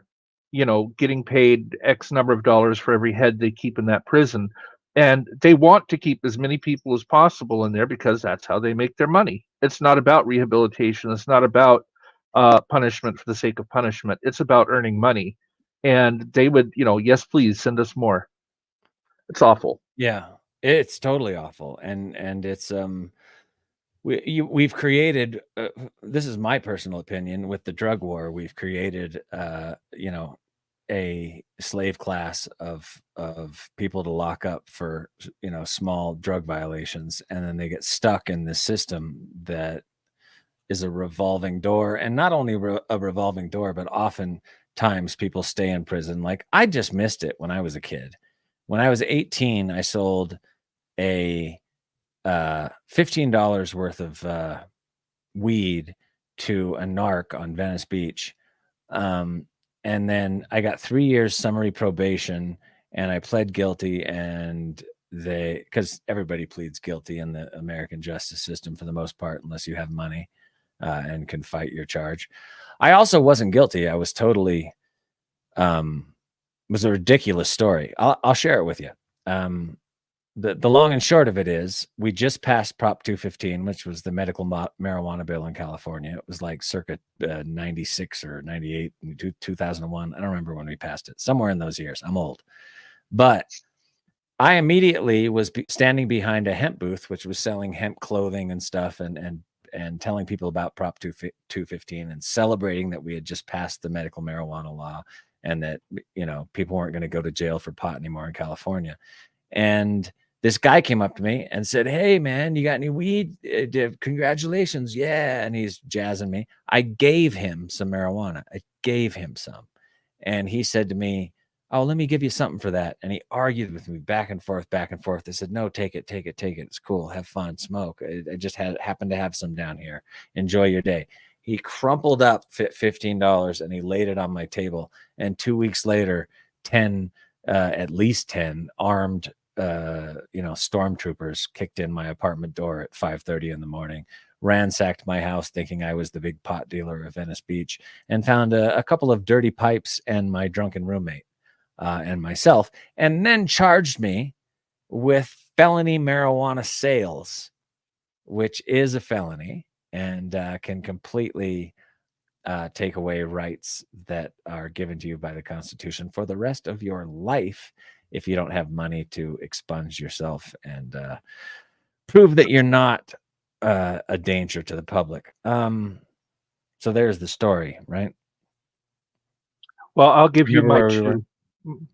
getting paid X number of dollars for every head they keep in that prison. And they want to keep as many people as possible in there because that's how they make their money. It's not about rehabilitation. It's not about punishment for the sake of punishment. It's about earning money. And they would, yes, please send us more. It's awful. Yeah, it's totally awful. And it's we've created, this is my personal opinion, with the drug war, we've created a slave class of people to lock up for small drug violations, and then they get stuck in this system that is a revolving door. And not only a revolving door, but oftentimes people stay in prison. Like, I just missed it when I was a kid. When I was 18, I sold a $15 worth of weed to a narc on Venice Beach. And then I got 3 years summary probation, and I pled guilty. And because everybody pleads guilty in the American justice system for the most part, unless you have money and can fight your charge. I also wasn't guilty. I was totally, was a ridiculous story. I'll share it with you. The long and short of it is, we just passed Prop 215, which was the medical marijuana bill in California. It was like circa 96 or 98, 2001. I don't remember when we passed it. Somewhere in those years. I'm old. But I immediately was standing behind a hemp booth, which was selling hemp clothing and stuff, and telling people about Prop 215 and celebrating that we had just passed the medical marijuana law, and that, people weren't going to go to jail for pot anymore in California. And this guy came up to me and said, "Hey man, you got any weed? Congratulations." Yeah. And he's jazzing me. I gave him some marijuana. I gave him some. And he said to me, "Oh, let me give you something for that." And he argued with me back and forth, back and forth. I said, "No, take it, take it, take it. It's cool. Have fun, smoke. I just happened to have some down here. Enjoy your day." He crumpled up $15 and he laid it on my table. And 2 weeks later, at least 10 armed stormtroopers kicked in my apartment door at 5:30 in the morning, ransacked my house thinking I was the big pot dealer of Venice Beach, and found a couple of dirty pipes and my drunken roommate and myself, and then charged me with felony marijuana sales, which is a felony and can completely take away rights that are given to you by the Constitution for the rest of your life if you don't have money to expunge yourself and prove that you're not a danger to the public. So there's the story, right? Well, I'll give you Remember where we were?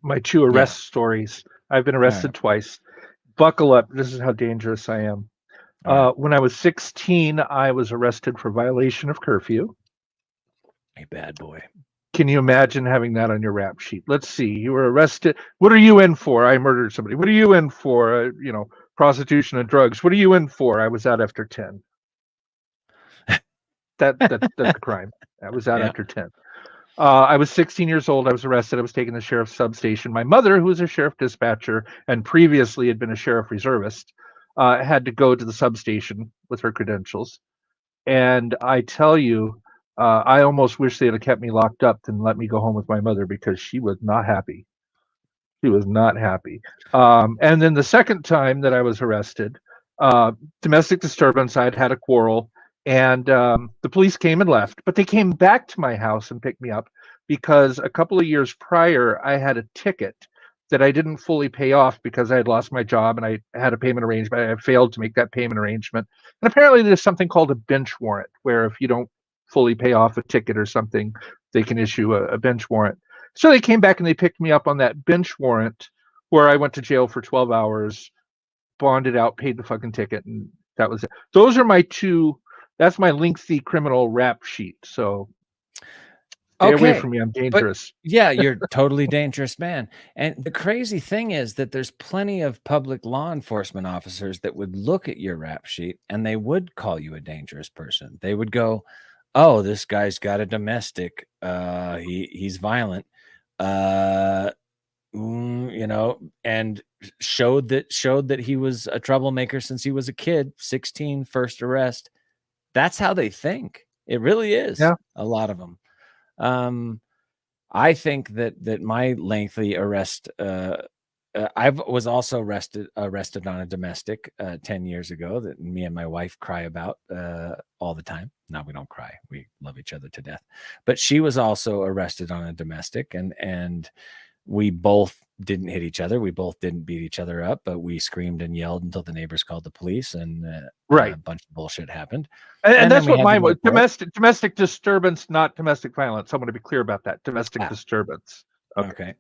my two arrest stories. I've been arrested right. twice. Buckle up. This is how dangerous I am. All right. When I was 16, I was arrested for violation of curfew. A bad boy. Can you imagine having that on your rap sheet? Let's see. You were arrested. What are you in for? I murdered somebody. What are you in for? Prostitution and drugs. What are you in for? I was out after 10. That's the crime. I was out Yeah. after 10. I was 16 years old. I was arrested. I was taken to the sheriff's substation. My mother, who was a sheriff dispatcher and previously had been a sheriff reservist, had to go to the substation with her credentials. And I tell you, I almost wish they had kept me locked up than let me go home with my mother because she was not happy. She was not happy. And then the second time that I was arrested, domestic disturbance, I'd had a quarrel, and the police came and left, but they came back to my house and picked me up because a couple of years prior, I had a ticket that I didn't fully pay off because I had lost my job and I had a payment arrangement. I failed to make that payment arrangement. And apparently there's something called a bench warrant where if you don't fully pay off a ticket or something, they can issue a bench warrant. So they came back and they picked me up on that bench warrant where I went to jail for 12 hours, bonded out, paid the fucking ticket, and that was it. Those are my two. That's my lengthy criminal rap sheet. So stay away from me. I'm dangerous. But yeah, you're totally dangerous, man. And the crazy thing is that there's plenty of public law enforcement officers that would look at your rap sheet and they would call you a dangerous person. They would go, "Oh, this guy's got a domestic. He's violent." And showed that he was a troublemaker since he was a kid. 16, first arrest. That's how they think. It really is. Yeah. A lot of them. I think that my lengthy arrest, I was also arrested on a domestic 10 years ago that me and my wife cry about all the time. No, we don't cry. We love each other to death. But she was also arrested on a domestic, and we both didn't hit each other. We both didn't beat each other up, but we screamed and yelled until the neighbors called the police, and Right. a bunch of bullshit happened. And that's then we what had mine to go was. to court. Domestic disturbance, not domestic violence. I want to be clear about that. Domestic disturbance. Okay.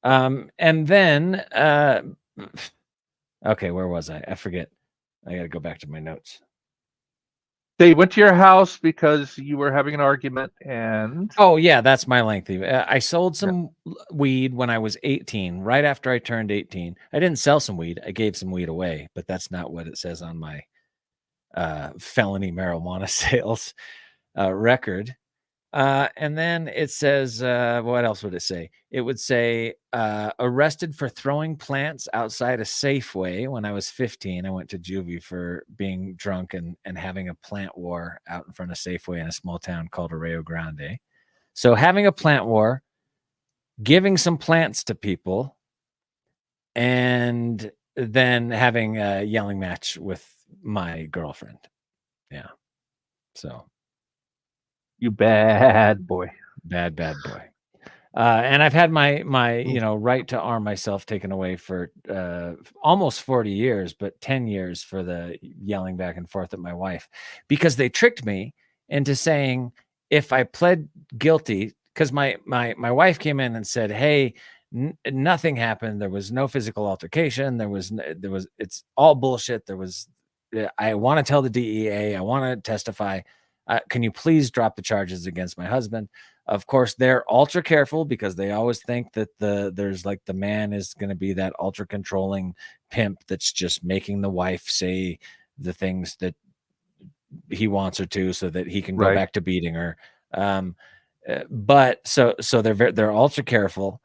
And then okay, where was I? I forget. I got to go back to my notes. They went to your house because you were having an argument, and Oh yeah, that's my lengthy. I sold some weed when I was 18, right after I turned 18. I didn't sell some weed. I gave some weed away, but that's not what it says on my felony marijuana sales record. And then it says, what else would it say? It would say, arrested for throwing plants outside a Safeway when I was 15. I went to juvie for being drunk and having a plant war out in front of Safeway in a small town called Arroyo Grande. So having a plant war, giving some plants to people, and then having a yelling match with my girlfriend. Yeah. So you bad boy. bad boy. And I've had my right to arm myself taken away for almost 40 years, but 10 years for the yelling back and forth at my wife, because they tricked me into saying if I pled guilty, because my wife came in and said, "Hey, nothing happened. There was no physical altercation. There was it's all bullshit. I want to tell the DEA. I want to testify. Can you please drop the charges against my husband?" Of course, they're ultra careful because they always think that there's like the man is going to be that ultra controlling pimp that's just making the wife say the things that he wants her to so that he can go back to beating her. But so they're ultra careful.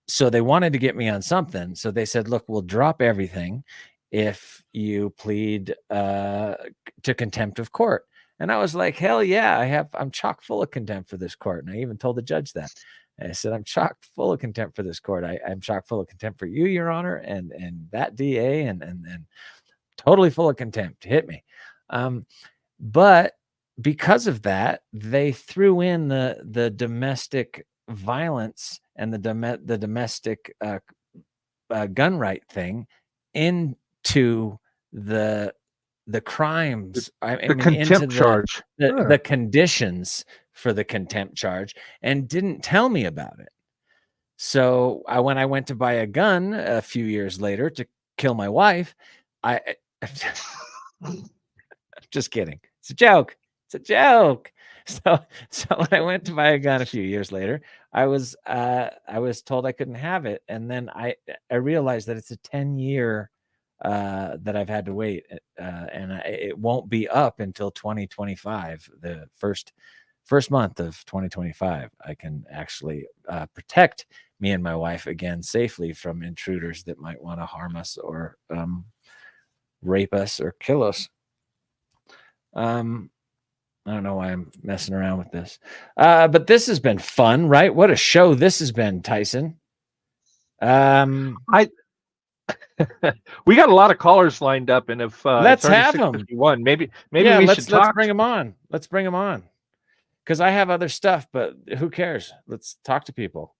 So they wanted to get me on something. So they said, "Look, we'll drop everything if you plead to contempt of court." And I was like, "Hell yeah, I'm chock full of contempt for this court." And I even told the judge that. And I said, "I'm chock full of contempt for this court. I'm chock full of contempt for you, Your Honor, and that DA, and totally full of contempt. Hit me." But because of that, they threw in the domestic violence and the domestic gun right thing into the crimes. I The mean, into contempt charge. the conditions for the contempt charge, and didn't tell me about it. So when I went to buy a gun a few years later to kill my wife, I just kidding. It's a joke. It's a joke. So when I went to buy a gun a few years later, I was told I couldn't have it, and then I realized that it's a 10-year that I've had to wait, and it won't be up until 2025. The first month of 2025, I can actually protect me and my wife again safely from intruders that might want to harm us or rape us or kill us. I don't know why I'm messing around with this, but this has been fun, right? What a show this has been, Tyson. We got a lot of callers lined up, and if let's it's have them. Maybe yeah, we let's should talk. bring them on. Let's bring them on, because I have other stuff, but who cares? Let's talk to people.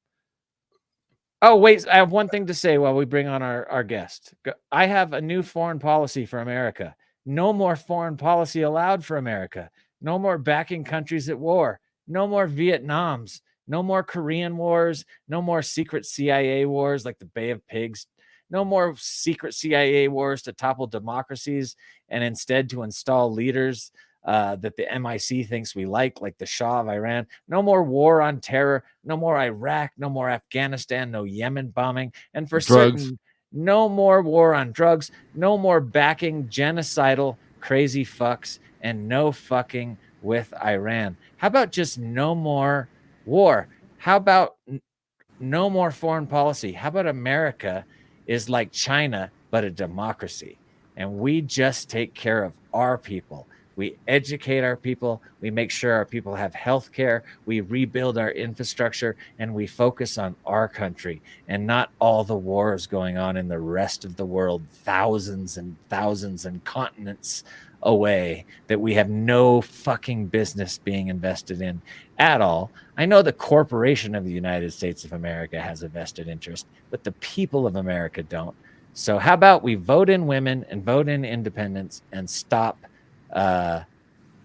Oh, wait, I have one thing to say while we bring on our guest. I have a new foreign policy for America. No more foreign policy allowed for America. No more backing countries at war. No more Vietnams. No more Korean wars. No more secret CIA wars like the Bay of Pigs. No more secret CIA wars to topple democracies and instead to install leaders that the MIC thinks we like the Shah of Iran. No more war on terror. No more Iraq. No more Afghanistan. No Yemen bombing. And for Drugs. certain, no more war on drugs. No more backing genocidal crazy fucks, and no fucking with Iran. How about just no more war? How about no more foreign policy? How about America is like China, but a democracy, and we just take care of our people? We educate our people. We make sure our people have health care. We rebuild our infrastructure, and we focus on our country and not all the wars going on in the rest of the world, thousands and thousands and continents away that we have no fucking business being invested in at all. I know the corporation of the United States of America has a vested interest, but the people of America don't. So how about we vote in women and vote in independence and stop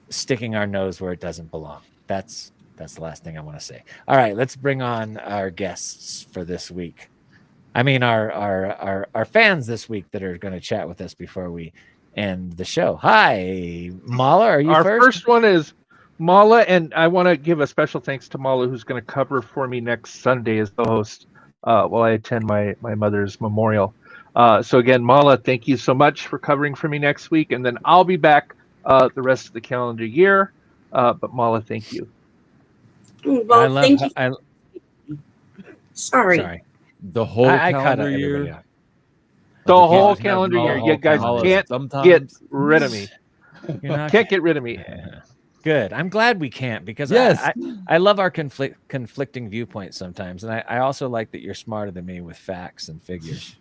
sticking our nose where it doesn't belong. That's the last thing I want to say. All right, let's bring on our guests for this week. I mean, our fans this week that are going to chat with us before we end the show. Hi, Mala, are you Our first? first one is Mala, and I want to give a special thanks to Mala, who's going to cover for me next Sunday as the host while I attend my mother's memorial. So again, Mala, thank you so much for covering for me next week, and then I'll be back the rest of the calendar year. But Mala, thank you. Well, thank you. Sorry. The whole calendar cut year. out. The You whole can't have calendar year. Mala You guys Mala can't sometimes. get rid of me. You're not- Can't get rid of me. Yeah. Good. I'm glad we can't, because Yes. I love our conflicting viewpoints sometimes, and I also like that you're smarter than me with facts and figures.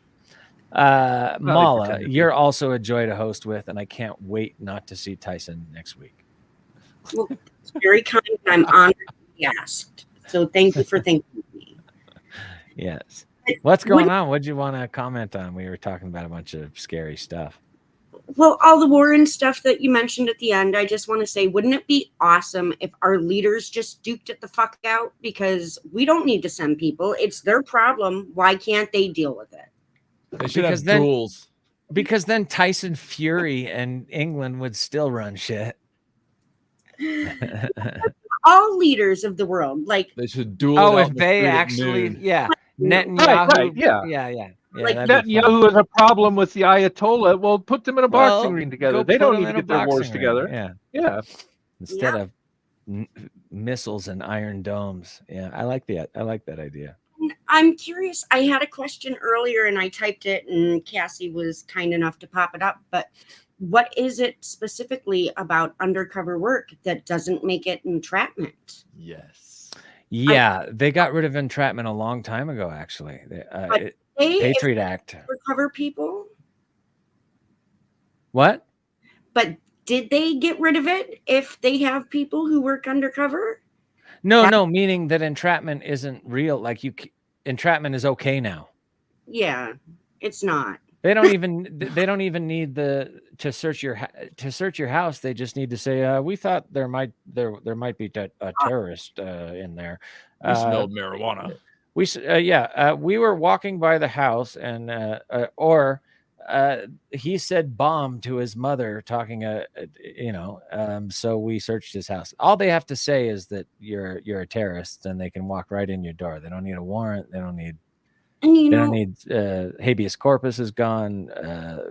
Mala, pretend to be. you're also a joy to host with, and I can't wait not to see Tyson next week. Well, it's very kind, and I'm honored to be asked. So thank you for thanking me. Yes. What's going on? What'd you want to comment on? We were talking about a bunch of scary stuff. Well, all the war and stuff that you mentioned at the end, I just want to say, wouldn't it be awesome if our leaders just duked it the fuck out? Because we don't need to send people. It's their problem. Why can't they deal with it? They should Because have then- duels. Because then Tyson Fury and England would still run shit. All leaders of the world, like They should duel. Oh, it out if in the they street at actually, noon. yeah, Netanyahu, Right, yeah. Like that'd be fun. Netanyahu has a problem with the Ayatollah. Well, put them in a boxing Well, ring together. go They put don't them need to in a get their wars boxing ring, together. Yeah, Yeah. instead of missiles and iron domes. Yeah, I like that idea. I'm curious. I had a question earlier and I typed it, and Cassie was kind enough to pop it up. But what is it specifically about undercover work that doesn't make it entrapment? Yes. Yeah, they got rid of entrapment a long time ago, actually. Patriot Act. Recover people? What? But did they get rid of it if they have people who work undercover? No, meaning that entrapment isn't real. Like entrapment is okay now. Yeah, it's not. They don't even need to search your house. They just need to say, we thought there might be a terrorist in there. We smelled marijuana. We were walking by the house, and he said bomb to his mother, talking so we searched his house. All they have to say is that you're a terrorist, and they can walk right in your door. They don't need a warrant. They don't need habeas corpus is gone,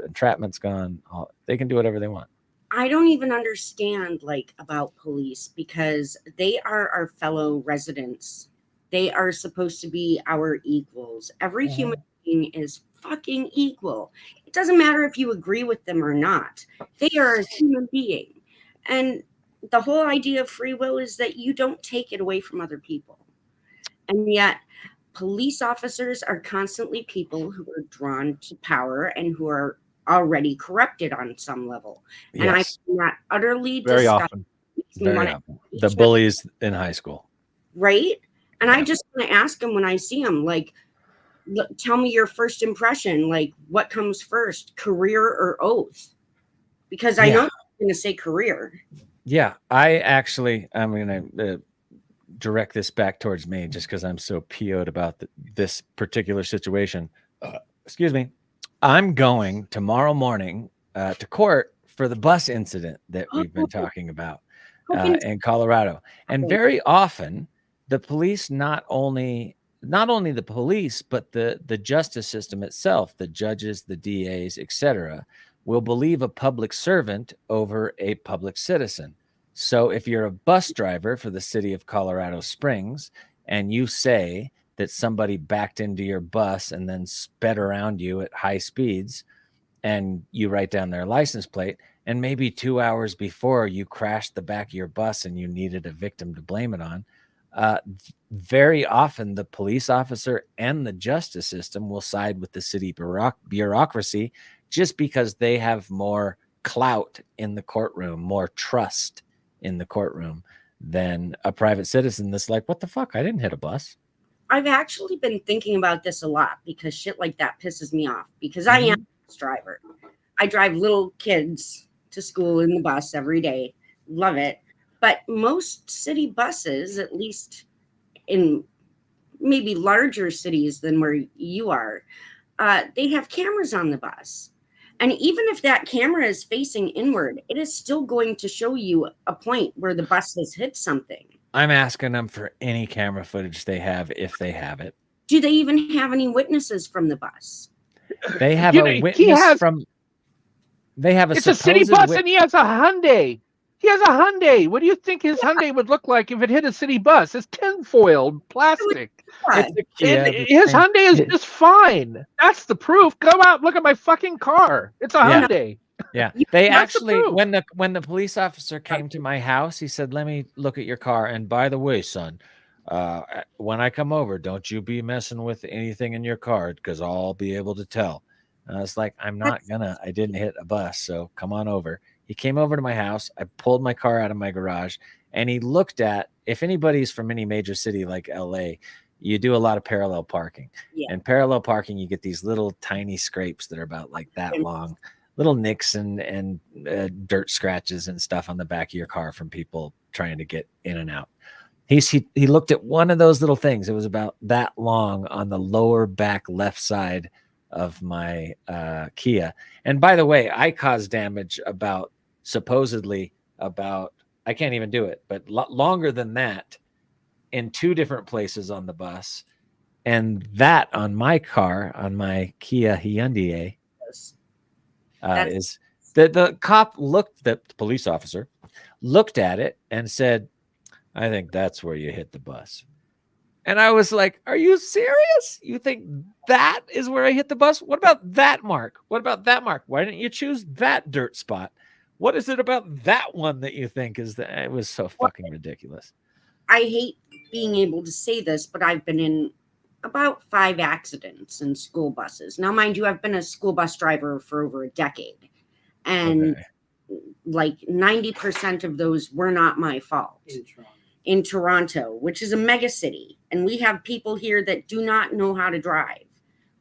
entrapment's gone. They can do whatever they want. I don't even understand about police, because they are our fellow residents. They are supposed to be our equals. Every human being is fucking equal. It doesn't matter if you agree with them or not. They are a human being. And the whole idea of free will is that you don't take it away from other people. And yet police officers are constantly people who are drawn to power and who are already corrupted on some level. And I find that utterly very disgusting. often. The bullies in high school. Right? And I just want to ask them when I see them, tell me your first impression. What comes first, career or oath? Because I know I'm going to say career. Yeah, I'm going to direct this back towards me just because I'm so PO'd about this particular situation. Excuse me. I'm going tomorrow morning to court for the bus incident that we've been talking about in Colorado. And very often the police, not only the police, but the justice system itself, the judges, the DAs, etc., will believe a public servant over a public citizen. So if you're a bus driver for the city of Colorado Springs and you say that somebody backed into your bus and then sped around you at high speeds, and you write down their license plate, and maybe 2 hours before you crashed the back of your bus and you needed a victim to blame it on, very often the police officer and the justice system will side with the city bureaucracy just because they have more clout in the courtroom, more trust in the courtroom than a private citizen that's like, what the fuck? I didn't hit a bus. I've actually been thinking about this a lot because shit like that pisses me off, because I am a bus driver. I drive little kids to school in the bus every day. Love it. But most city buses, at least in maybe larger cities than where you are, they have cameras on the bus. And even if that camera is facing inward, it is still going to show you a point where the bus has hit something. I'm asking them for any camera footage they have, if they have it. Do they even have any witnesses from the bus? They have a witness from... They have It's a city bus and he has a Hyundai. He has a Hyundai. What do you think his Hyundai would look like if it hit a city bus? It's tinfoil plastic. His Hyundai is just fine. That's the proof. Go out and look at my fucking car. It's a Hyundai. Yeah. They actually, when the police officer came to my house, he said, let me look at your car. And by the way, son, when I come over, don't you be messing with anything in your car, because I'll be able to tell. And I was like, I'm not gonna. I didn't hit a bus, so come on over. He came over to my house. I pulled my car out of my garage, and he looked at, if anybody's from any major city like LA, you do a lot of parallel parking. Yeah. And parallel parking, you get these little tiny scrapes that are about like that long, little nicks and dirt scratches and stuff on the back of your car from people trying to get in and out. He looked at one of those little things. It was about that long on the lower back left side of my Kia. And by the way, I caused damage supposedly about, I can't even do it, but longer than that in 2 different places on the bus. And that on my car, on my Kia Hyundai, is the cop the police officer looked at it and said, I think that's where you hit the bus. And I was like, are you serious? You think that is where I hit the bus? What about that mark? What about that mark? Why didn't you choose that dirt spot? What is it about that one that you think is that? It was so fucking ridiculous. I hate being able to say this, but I've been in about 5 accidents in school buses. Now, mind you, I've been a school bus driver for over a decade. And like 90% of those were not my fault. In Toronto, which is a mega city. And we have people here that do not know how to drive.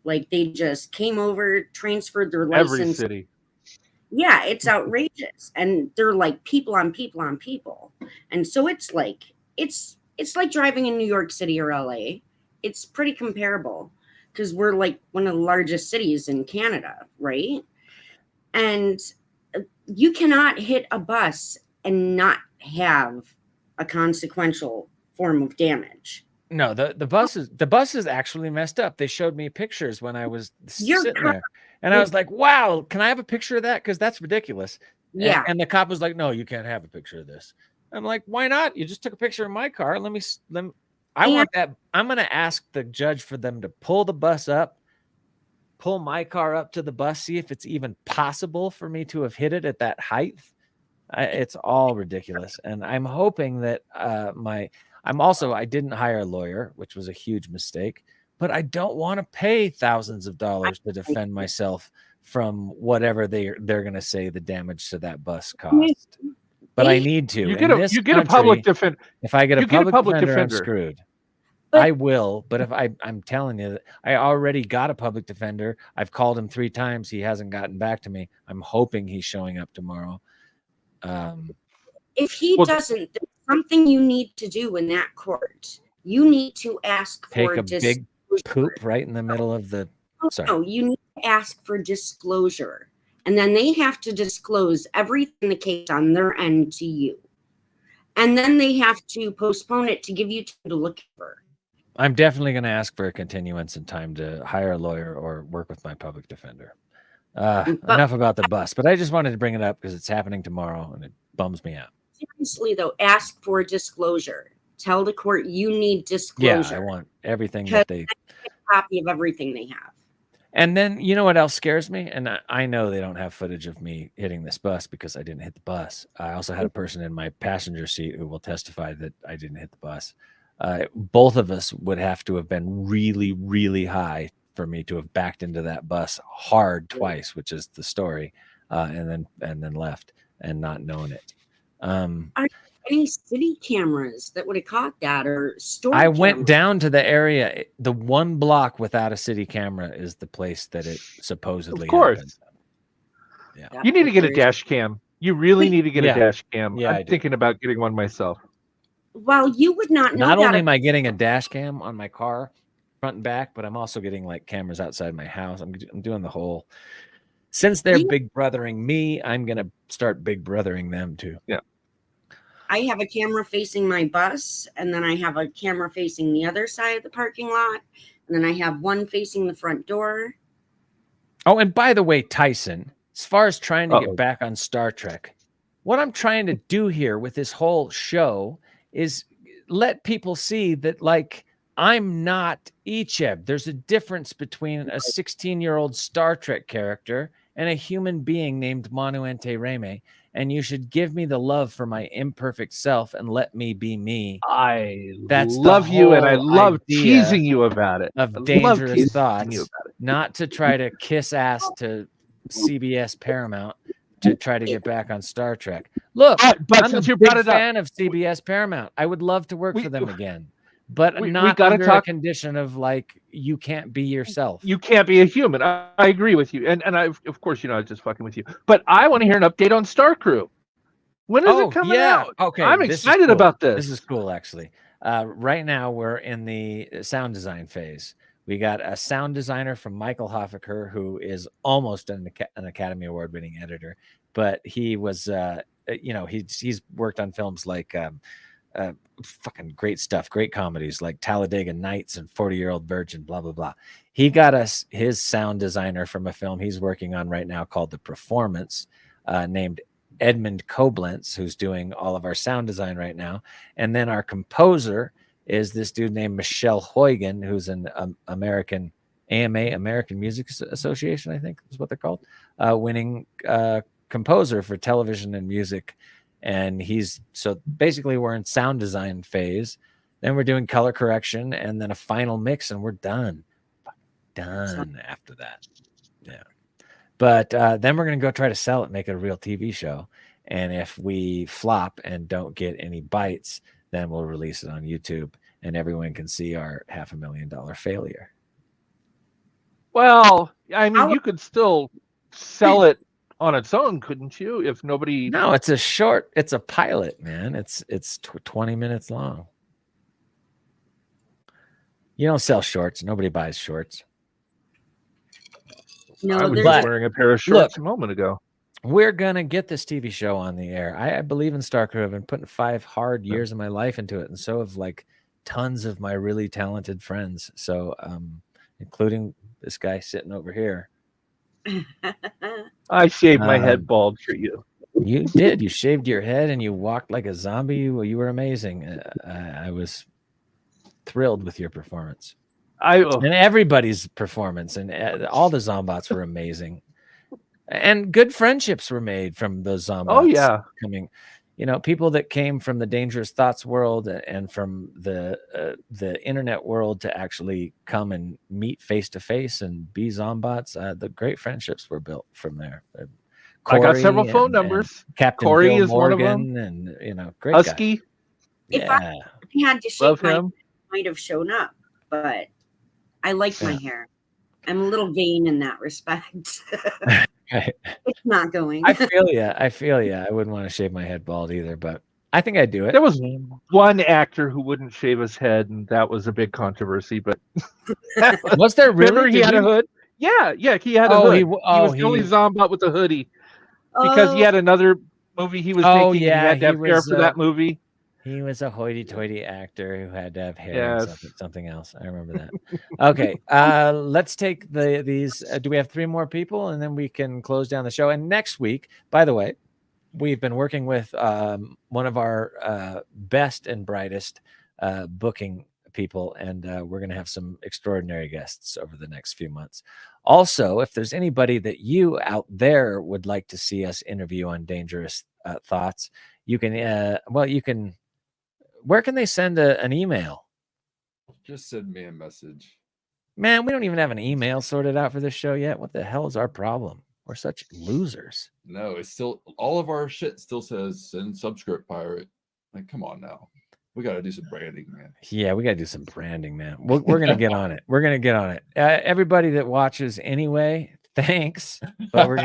Like they just came over, transferred their Every license. city. Yeah, it's outrageous. And they're like people on people on people. And so it's like like driving in New York City or LA. It's pretty comparable because we're like one of the largest cities in Canada, right? And you cannot hit a bus and not have a consequential form of damage. No, the bus is actually messed up. They showed me pictures when I was Your sitting car- there, and I was like, "Wow, can I have a picture of that? Because that's ridiculous." Yeah. And the cop was like, "No, you can't have a picture of this." I'm like, "Why not? You just took a picture of my car. Let me. I want that. I'm going to ask the judge for them to pull the bus up, pull my car up to the bus, see if it's even possible for me to have hit it at that height." It's all ridiculous, and I'm hoping that I didn't hire a lawyer, which was a huge mistake, but I don't want to pay thousands of dollars to defend myself from whatever they're going to say the damage to that bus cost. But I need to. You get a public defender. If I get a public defender, I'm screwed. But- I will, but if I'm telling you that I already got a public defender. I've called him 3 times. He hasn't gotten back to me. I'm hoping he's showing up tomorrow. If he doesn't, there's something you need to do in that court. You need to ask for take a big poop right in the middle of the. Sorry. No, you need to ask for disclosure, and then they have to disclose everything in the case on their end to you, and then they have to postpone it to give you time to look for. I'm definitely going to ask for a continuance in time to hire a lawyer or work with my public defender. Enough about the bus, but I just wanted to bring it up because it's happening tomorrow and it bums me out. Seriously, though, ask for disclosure. Tell the court you need disclosure. Yeah, I want everything that they. A copy of everything they have. And then you know what else scares me? And I know they don't have footage of me hitting this bus because I didn't hit the bus. I also had a person in my passenger seat who will testify that I didn't hit the bus. Both of us would have to have been really, really high for me to have backed into that bus hard twice, which is the story, and then left and not known it. Are there any city cameras that would have caught that, or store? I went down to the area. The one block without a city camera is the place that it supposedly happened. Yeah, you need to get a dash cam. You really need to get a dash cam. Yeah, I'm thinking about getting one myself. Well, you would not know. Not only am I getting a dash cam on my car, front and back, but I'm also getting like cameras outside my house. I'm doing the whole. Since they're big brothering me, I'm gonna start big brothering them too. Yeah. I have a camera facing my bus, and then I have a camera facing the other side of the parking lot, and then I have one facing the front door. Oh, and by the way, Tyson, as far as trying to get back on Star Trek, what I'm trying to do here with this whole show is let people see that, like, I'm not Icheb. There's a difference between a 16-year-old Star Trek character and a human being named Manuente Reme. And you should give me the love for my imperfect self and let me be me. That's love you, and I love teasing you about it. Of dangerous thoughts, not to try to kiss ass to CBS Paramount to try to get back on Star Trek. Look, but I'm a big fan of CBS Paramount. I would love to work for them again, but not under a condition of like you can't be yourself. You can't be a human. I agree with you, and I of course I was just fucking with you. But I want to hear an update on Star Crew. When is it coming out? Okay, I'm excited about this. This is cool, actually. Right now we're in the sound design phase. We got a sound designer from Michael Hoffaker, who is almost an Academy Award-winning editor, but he was, he's worked on films like fucking great stuff, great comedies like Talladega Nights and 40-Year-Old Virgin, blah, blah, blah. He got us his sound designer from a film he's working on right now called The Performance, named Edmund Koblenz, who's doing all of our sound design right now. And then our composer is this dude named Michelle Huygen, who's an American Music Association, I think is what they're called, winning composer for television and music. And so basically we're in sound design phase. Then we're doing color correction and then a final mix, and we're done after that. Yeah. But then we're going to go try to sell it, make it a real TV show. And if we flop and don't get any bites, then we'll release it on YouTube and everyone can see our $500,000 failure. Well, I mean, I'll- you could still sell it on its own, couldn't you? If nobody. No, it's a pilot, man. It's 20 minutes long. You don't sell shorts. Nobody buys shorts. No, I was there's just But- wearing a pair of shorts a moment ago. We're gonna get this TV show on the air. I believe in StarCrew. I've been putting 5 hard years of my life into it, and so have like tons of my really talented friends. So, including this guy sitting over here. I shaved my Um, head bald for you. You did. You shaved your head and you walked like a zombie. You were amazing. I was thrilled with your performance and everybody's performance, and all the Zombots were amazing. And good friendships were made from those Zombots. Oh yeah, coming, people that came from the Dangerous Thoughts world and from the internet world to actually come and meet face to face and be Zombots. The great friendships were built from there. I got several Corey phone and numbers. Captain Corey Bill is one of Morgan, them. and great Husky. guy. If Yeah, I had to shave Love my him. might have shown up, but I like my hair. I'm a little vain in that respect. Right. It's not going. I feel ya. I wouldn't want to shave my head bald either, but I think I'd do it. There was one actor who wouldn't shave his head, and that was a big controversy. But Was there really? remember he Did had you- a hood? Yeah, he had a Oh, hood. he He w- was oh, the only he- Zombot with a hoodie because he had another movie he was Oh, making. And he yeah, had to have he hair was, for that movie. He was a hoity-toity actor who had to have hair and Yes. something else. I remember that. Okay, let's take these. Do we have 3 more people, and then we can close down the show? And next week, by the way, we've been working with one of our best and brightest booking people, and we're going to have some extraordinary guests over the next few months. Also, if there's anybody that you out there would like to see us interview on Dangerous Thoughts, you can. You can. Where can they send an email? Just send me a message. Man, we don't even have an email sorted out for this show yet. What the hell is our problem? We're such losers. No, it's still all of our shit still says send subscript pirate. Like, come on now. We got to do some branding, man. Yeah, we got to do some branding, man. We're going to get on it. We're going to get on it. Everybody that watches anyway, thanks. But we're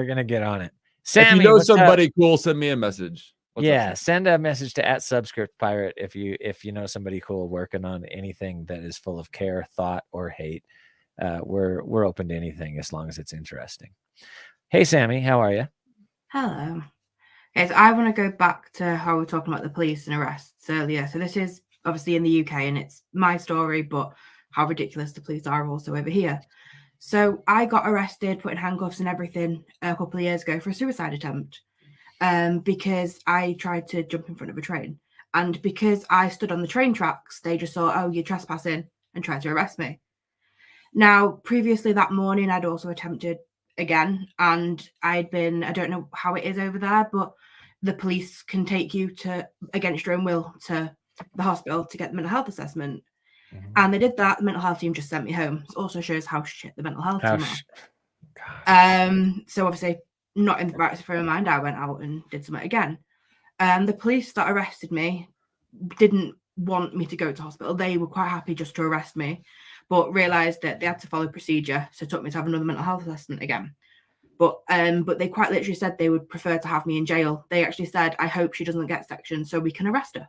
going to get on it. Sammy, if you know what's up? somebody cool, send me a message. What's up, Yeah, Sam? send a message to @subscriptpirate if you know somebody cool working on anything that is full of care, thought, or hate. We're open to anything as long as it's interesting. Hey, Sammy, how are you? Hello. Okay, so I want to go back to how we were talking about the police and arrests earlier. So this is obviously in the UK and it's my story, but how ridiculous the police are also over here. So I got arrested, put in handcuffs and everything a couple of years ago for a suicide attempt because I tried to jump in front of a train. And because I stood on the train tracks, they just thought, oh, you're trespassing, and tried to arrest me. Now, previously that morning, I'd also attempted again, and I'd been, I don't know how it is over there, but the police can take you to, against your own will, to the hospital to get the mental health assessment. And they did that. The mental health team just sent me home. It also shows how shit the mental health team are. So obviously, not in the right frame of mind, I went out and did something again. The police that arrested me didn't want me to go to hospital. They were quite happy just to arrest me, but realised that they had to follow procedure, so it took me to have another mental health assessment again. But they quite literally said they would prefer to have me in jail. They actually said, I hope she doesn't get sectioned so we can arrest her.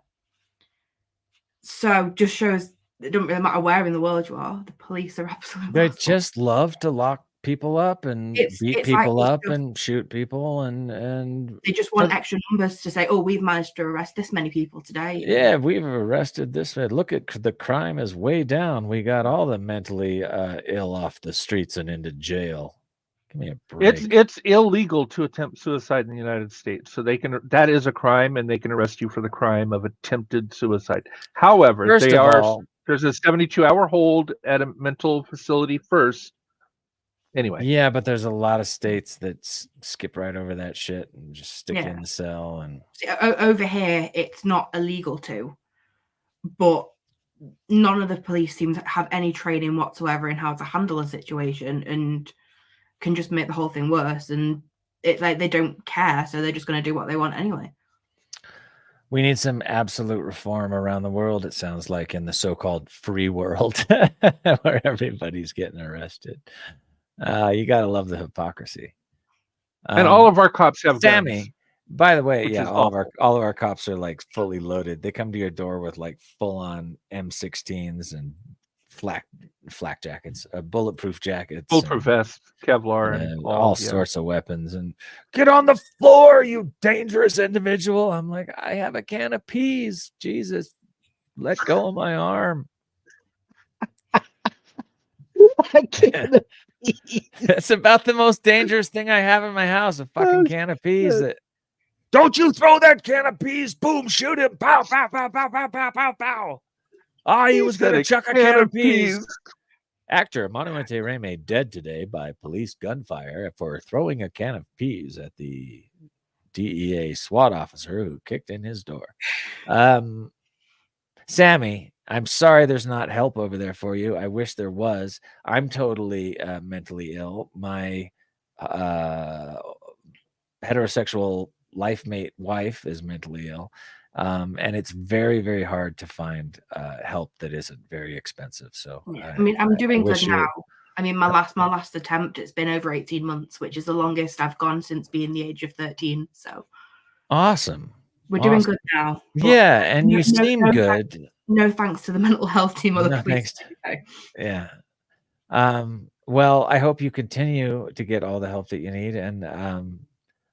So just shows it doesn't really matter where in the world you are, the police are absolutely They awful. just love to lock people up and beat it's people like- up and shoot people and They just want extra numbers to say, oh, we've managed to arrest this many people today. yeah, we've arrested this man. Look at the crime is way down. We got all the mentally ill off the streets and into jail. Give me a break. It's illegal to attempt suicide in the United States, so that is a crime, and they can arrest you for the crime of attempted suicide. However, First of all, there's a 72-hour hold at a mental facility first. Anyway, yeah, but there's a lot of states that skip right over that shit and just stick you Yeah. in the cell. And See, over here, it's not illegal to, but none of the police seem to have any training whatsoever in how to handle a situation and can just make the whole thing worse. And it's like they don't care, so they're just going to do what they want anyway. We need some absolute reform around the world, it sounds like, in the so-called free world where everybody's getting arrested. You got to love the hypocrisy. And all of our cops have Sammy, guns. by the way, which yeah, is all of awful. our cops are like fully loaded. They come to your door with like full-on M16s and flak jackets, bulletproof jackets, Bulletproof vest, Kevlar, and all yeah. sorts of weapons. And get on the floor, you dangerous individual. I'm like, I have a can of peas. Jesus, let go of my arm. It's about the most dangerous thing I have in my house, a fucking can of peas. Don't you throw that can of peas. Boom, shoot him. Pow, pow, pow, pow, pow, pow, pow, pow. He was going to chuck a can of peas. Actor Monumente Reme dead today by police gunfire for throwing a can of peas at the DEA SWAT officer who kicked in his door. Sammy, I'm sorry there's not help over there for you. I wish there was. I'm totally mentally ill. My heterosexual life mate wife is mentally ill. And it's very, very hard to find help that isn't very expensive. So I mean, I'm doing good now. I mean, my last attempt, it's been over 18 months, which is the longest I've gone since being the age of 13. So awesome. We're doing good now. Yeah, and you seem good. No thanks to the mental health team or the police. Yeah. Well, I hope you continue to get all the help that you need, and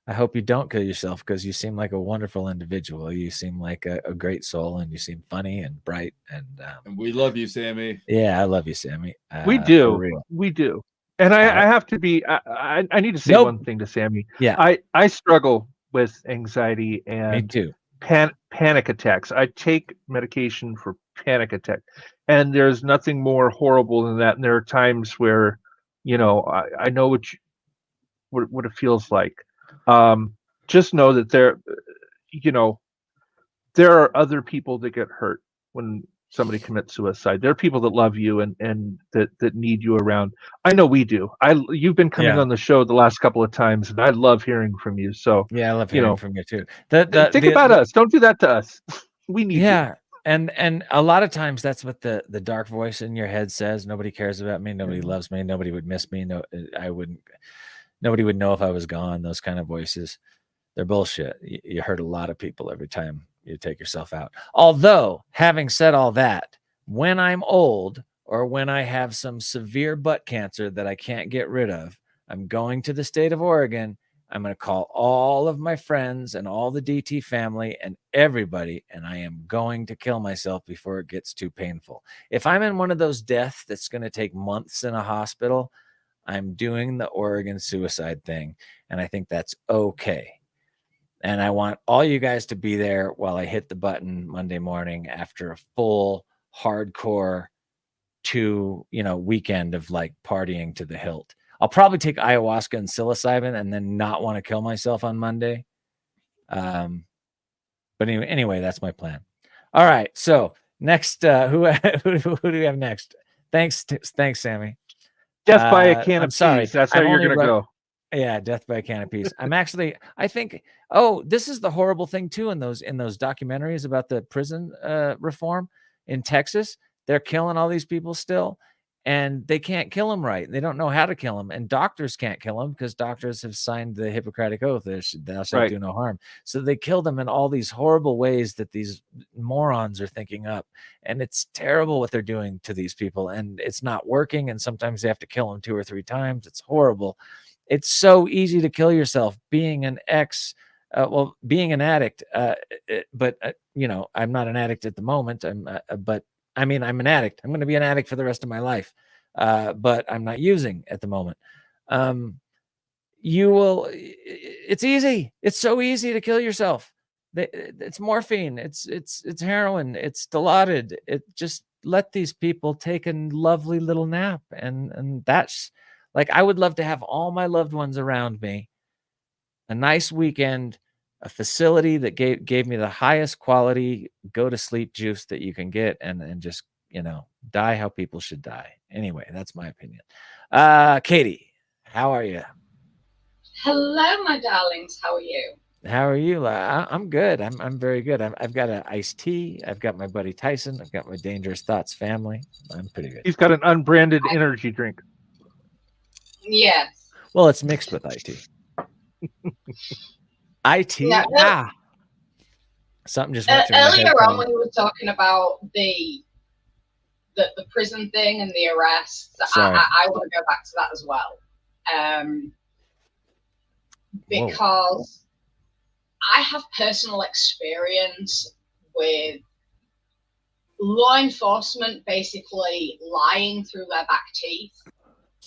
I hope you don't kill yourself because you seem like a wonderful individual. You seem like a great soul, and you seem funny and bright. And we love you, Sammy. Yeah, I love you, Sammy. We do. We do. And I have to be. I need to say one thing to Sammy. Yeah. I struggle with anxiety and me too. Panic attacks. I take medication for panic attack, and there's nothing more horrible than that. And there are times where, I know what it feels like. Just know that there are other people that get hurt when somebody commits suicide. There are people that love you and that need you around. I know we do. You've been coming on the show the last couple of times, and I love hearing from you. So yeah, I love hearing from you too. Think about us. Don't do that to us. We need you. And a lot of times that's what the dark voice in your head says. Nobody cares about me. Nobody loves me. Nobody would miss me. Nobody would know if I was gone. Those kind of voices, they're bullshit. You hurt a lot of people every time you take yourself out. Although, having said all that, when I'm old or when I have some severe butt cancer that I can't get rid of, I'm going to the state of Oregon. I'm going to call all of my friends and all the DT family and everybody, and I am going to kill myself before it gets too painful. If I'm in one of those deaths that's going to take months in a hospital, I'm doing the Oregon suicide thing, and I think that's okay. And I want all you guys to be there while I hit the button Monday morning after a full hardcore weekend of like partying to the hilt. I'll probably take ayahuasca and psilocybin and then not want to kill myself on Monday. But anyway, that's my plan. All right. So next, who do we have next? Thanks, Sammy. Death by a can of peas. That's how you're going to go. Yeah, death by a can of peas. I think, this is the horrible thing too in those documentaries about the prison reform in Texas. They're killing all these people still, and they can't kill them right. They don't know how to kill them, and doctors can't kill them because doctors have signed the Hippocratic Oath. Thou shalt do no harm. So they kill them in all these horrible ways that these morons are thinking up, and it's terrible what they're doing to these people, and it's not working, and sometimes they have to kill them 2 or 3 times. It's horrible. It's so easy to kill yourself being an being an addict. But I'm not an addict at the moment. I'm an addict. I'm going to be an addict for the rest of my life. But I'm not using at the moment. It's easy. It's so easy to kill yourself. It's morphine. It's heroin. It's Dilaudid. Just let these people take a lovely little nap. And that's, like, I would love to have all my loved ones around me, a nice weekend, a facility that gave me the highest quality go to sleep juice that you can get, and just, die how people should die. Anyway, that's my opinion. Katie, how are you? Hello, my darlings. How are you? How are you? I'm good. I'm very good. I've got an iced tea. I've got my buddy Tyson. I've got my Dangerous Thoughts family. I'm pretty good. He's got an unbranded energy drink. Yes. Well, it's mixed with IT. IT. No, Something just went through my earlier head. on when you were talking about the prison thing and the arrests, Sorry. I want to go back to that as well. Because I have personal experience with law enforcement basically lying through their back teeth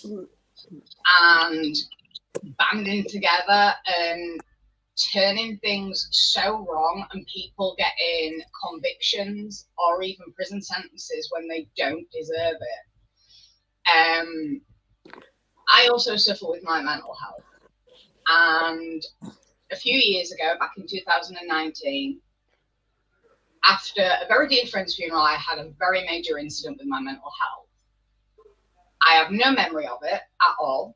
and banding together and turning things so wrong, and people getting convictions or even prison sentences when they don't deserve it. I also suffer with my mental health, and a few years ago, back in 2019, after a very dear friend's funeral, I had a very major incident with my mental health. I have no memory of it at all.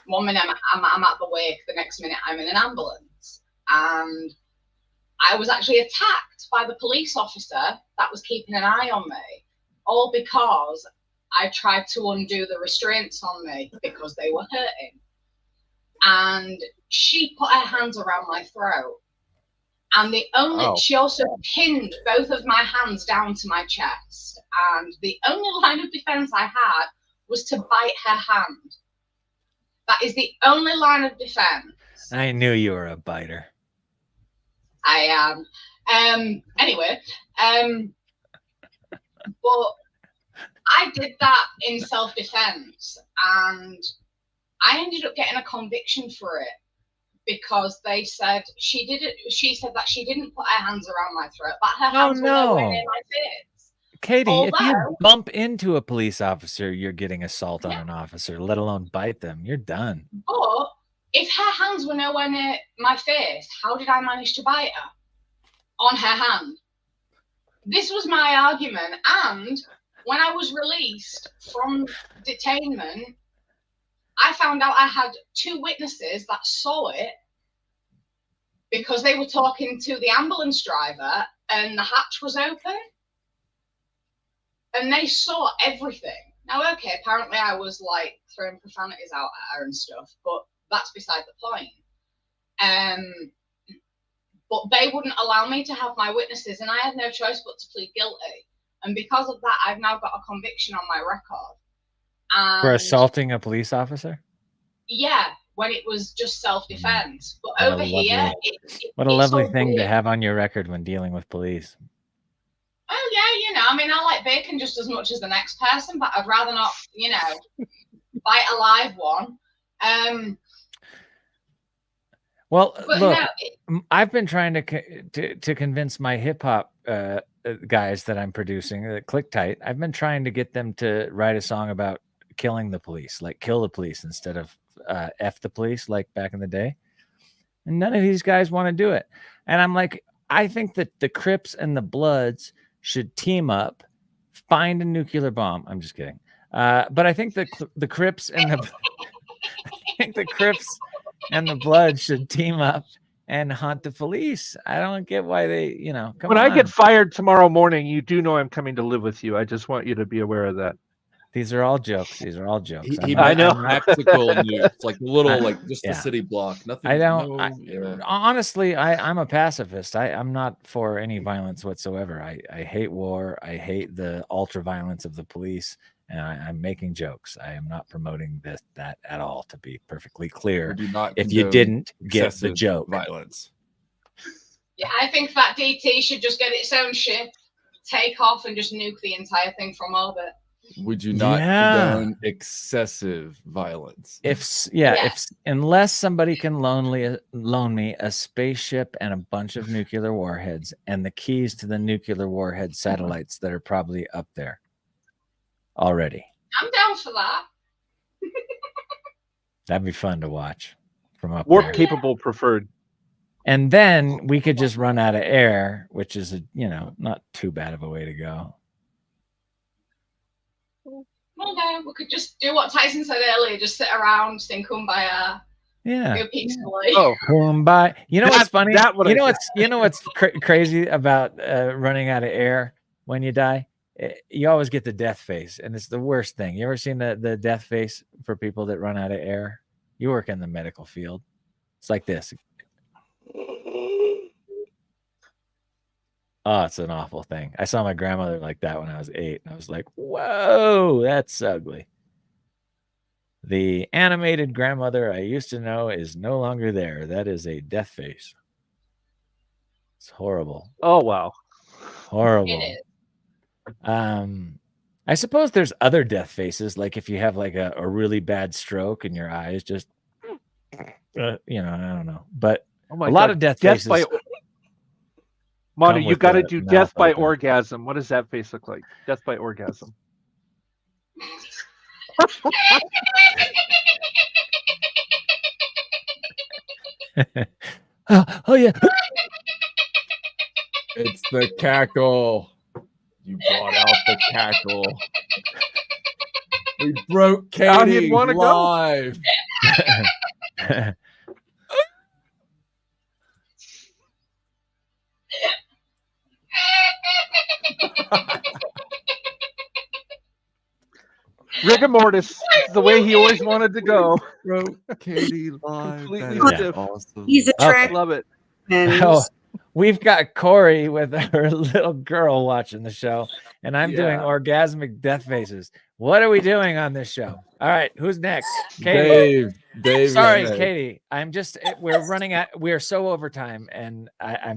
One minute I'm at the wake, the next minute I'm in an ambulance, and I was actually attacked by the police officer that was keeping an eye on me, all because I tried to undo the restraints on me because they were hurting. And she put her hands around my throat, and she also pinned both of my hands down to my chest, and the only line of defense I had was to bite her hand. That is the only line of defense. I knew you were a biter. I am. Anyway, but I did that in self-defense, and I ended up getting a conviction for it because they said she did it. She said that she didn't put her hands around my throat, but her hands were nowhere near my face. Katie, if you bump into a police officer, you're getting assault on an officer, let alone bite them. You're done. But if her hands were nowhere near my face, how did I manage to bite her? On her hand. This was my argument. And when I was released from detainment, I found out I had 2 witnesses that saw it because they were talking to the ambulance driver and the hatch was open. And they saw everything. Now, okay, apparently I was like throwing profanities out at her and stuff, but that's beside the point. But they wouldn't allow me to have my witnesses, and I had no choice but to plead guilty. And because of that, I've now got a conviction on my record. And for assaulting a police officer? Yeah, when it was just self-defense. But over here, what a lovely thing to have on your record when dealing with police. Oh yeah, you know, I mean, I like bacon just as much as the next person, but I'd rather not, you know, bite a live one. Well, look, I've been trying to convince my hip hop guys that I'm producing, Click Tight. I've been trying to get them to write a song about killing the police, like kill the police instead of F the police, like back in the day. And none of these guys want to do it. And I'm like, I think that the Crips and the Bloods should team up, find a nuclear bomb. I'm just kidding. But I think the Crips and the Crips and the Bloods should team up and hunt the police. I don't get why they, you know, come on. When I get fired tomorrow morning, you do know I'm coming to live with you. I just want you to be aware of that. These are all jokes. These are all jokes. I know. Tactical nukes, like little, like just a city block. Nothing. I don't. Honestly, I'm a pacifist. I'm not for any violence whatsoever. I hate war. I hate the ultra violence of the police, and I'm making jokes. I am not promoting that at all. To be perfectly clear, if you didn't get the joke, violence. Yeah, I think that DT should just get its own ship, take off, and just nuke the entire thing from orbit. Would you not condone excessive violence? If unless somebody can loan me a spaceship and a bunch of nuclear warheads and the keys to the nuclear warhead satellites that are probably up there already. I'm down for that. That'd be fun to watch from up Warp there. capable preferred. And then we could just run out of air, which is not too bad of a way to go. Well, no, we could just do what Tyson said earlier, just sit around, sing Kumbaya. Yeah. Go peacefully. Oh, Kumbaya. You know what's funny? what I You know what's crazy about running out of air when you die? You always get the death face, and it's the worst thing. You ever seen the death face for people that run out of air? You work in the medical field. It's like this. Oh, it's an awful thing. I saw my grandmother like that when I was 8. And I was like, whoa, that's ugly. The animated grandmother I used to know is no longer there. That is a death face. It's horrible. Oh, wow. Horrible. It is. I suppose there's other death faces, like if you have like a really bad stroke and your eyes just, I don't know. But Oh my a lot God. of death Death faces. by Mono, come you with got to the do mouth death by open. orgasm. What does that face look like? Death by orgasm. Oh yeah. It's the cackle. You brought out the cackle. We broke Now he'd Katie wanna go. live. Rigor mortis. It's the way he always wanted to go. Broke Katie live. Completely That is stiff. awesome. He's a Okay. track. Love it. Oh, we've got Corey with her little girl watching the show, and I'm doing Yeah. orgasmic death faces. What are we doing on this show? All right, who's next? Katie. Dave. Sorry, is next. Katie. We're so overtime, and I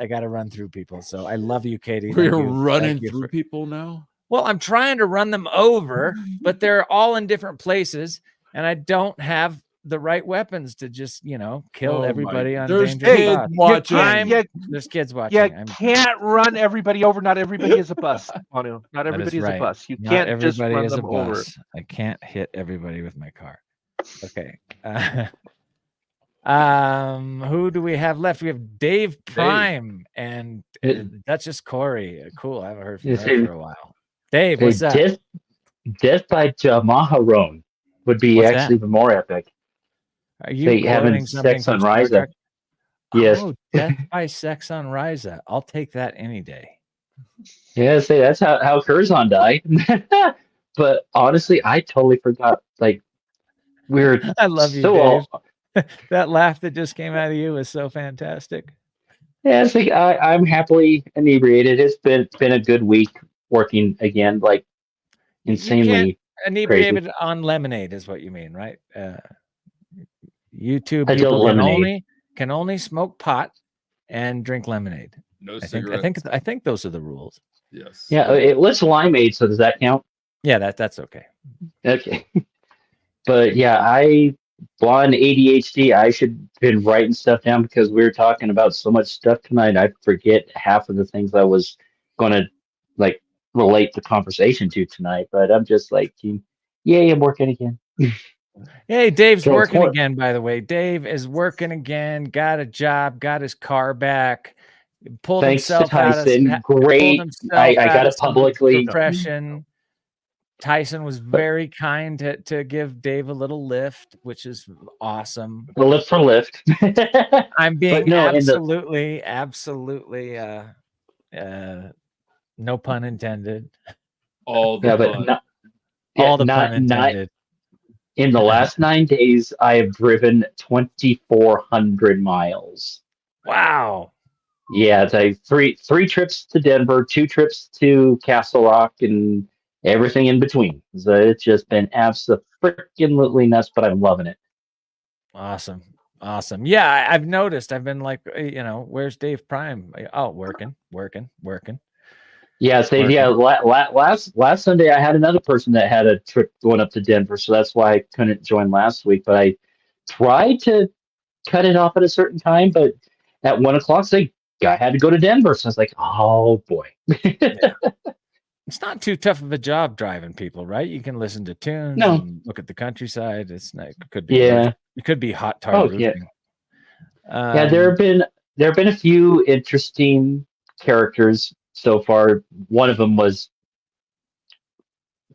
got to run through people. So I love you, Katie. We're Thank you. running Thank you through for- people now. Well, I'm trying to run them over, but they're all in different places, and I don't have the right weapons to just, kill Oh my- everybody on There's dangerous kids thoughts. watching. There's kids watching. You I'm- can't run everybody over. Not everybody is a bus, Mono. Not That is everybody is right. a bus. You Not can't just everybody run is a them over. bus. I can't hit everybody with my car. Okay. Who do we have left? We have Dave Prime and Duchess Corey. Cool. I haven't heard from Yes, her hey. for a while. Dave, Hey, what's up? Death by Jamaharon would be What's actually even more epic. Are you They having quoting something sex from on Star Ryza. Trek? Yes. Oh, Death by Sex on Ryza. I'll take that any day. Yeah, say that's how Curzon died. But honestly, I totally forgot. Like we're I love you, so Dave. That laugh that just came out of you was so fantastic. yeah, it's like I'm happily inebriated. It's been a good week working again, like insanely. Inebriated on lemonade is what you mean, right? You two I do people lemonade. can only smoke pot and drink lemonade. No I cigarettes. think those are the rules. Yes. Yeah, what's limeade? So does that count? Yeah, that's okay. Okay. But yeah, on ADHD, I should have been writing stuff down because we were talking about so much stuff tonight. I forget half of the things I was going to like relate the conversation to tonight. But I'm just like, yay, I'm working again. Hey, Dave's So working for- again, by the way. Dave is working again, got a job, got his car back, pulled Thanks to himself out of Tyson. Great. I got it publicly. Depression. Tyson was very kind to give Dave a little lift, which is awesome. The lift for lift. I'm being no, absolutely, no pun intended. All the Yeah, but fun. All the not pun intended. in the last 9 days, I have driven 2,400 miles. Wow. Yeah, it's like three trips to Denver, 2 trips to Castle Rock, and everything in between. So it's just been absolutely nuts, but I'm loving it. Awesome. Yeah, I've noticed. I've been like, where's Dave Prime? Oh, working. Yeah, so yeah. Last Sunday, I had another person that had a trip going up to Denver, so that's why I couldn't join last week. But I tried to cut it off at a certain time, but at 1:00, I had to go to Denver. So I was like, oh boy. Yeah. It's not too tough of a job driving people, right? You can listen to tunes and look at the countryside. It's not, it could be it could be hot tar roofing. Yeah, there have been a few interesting characters so far. One of them was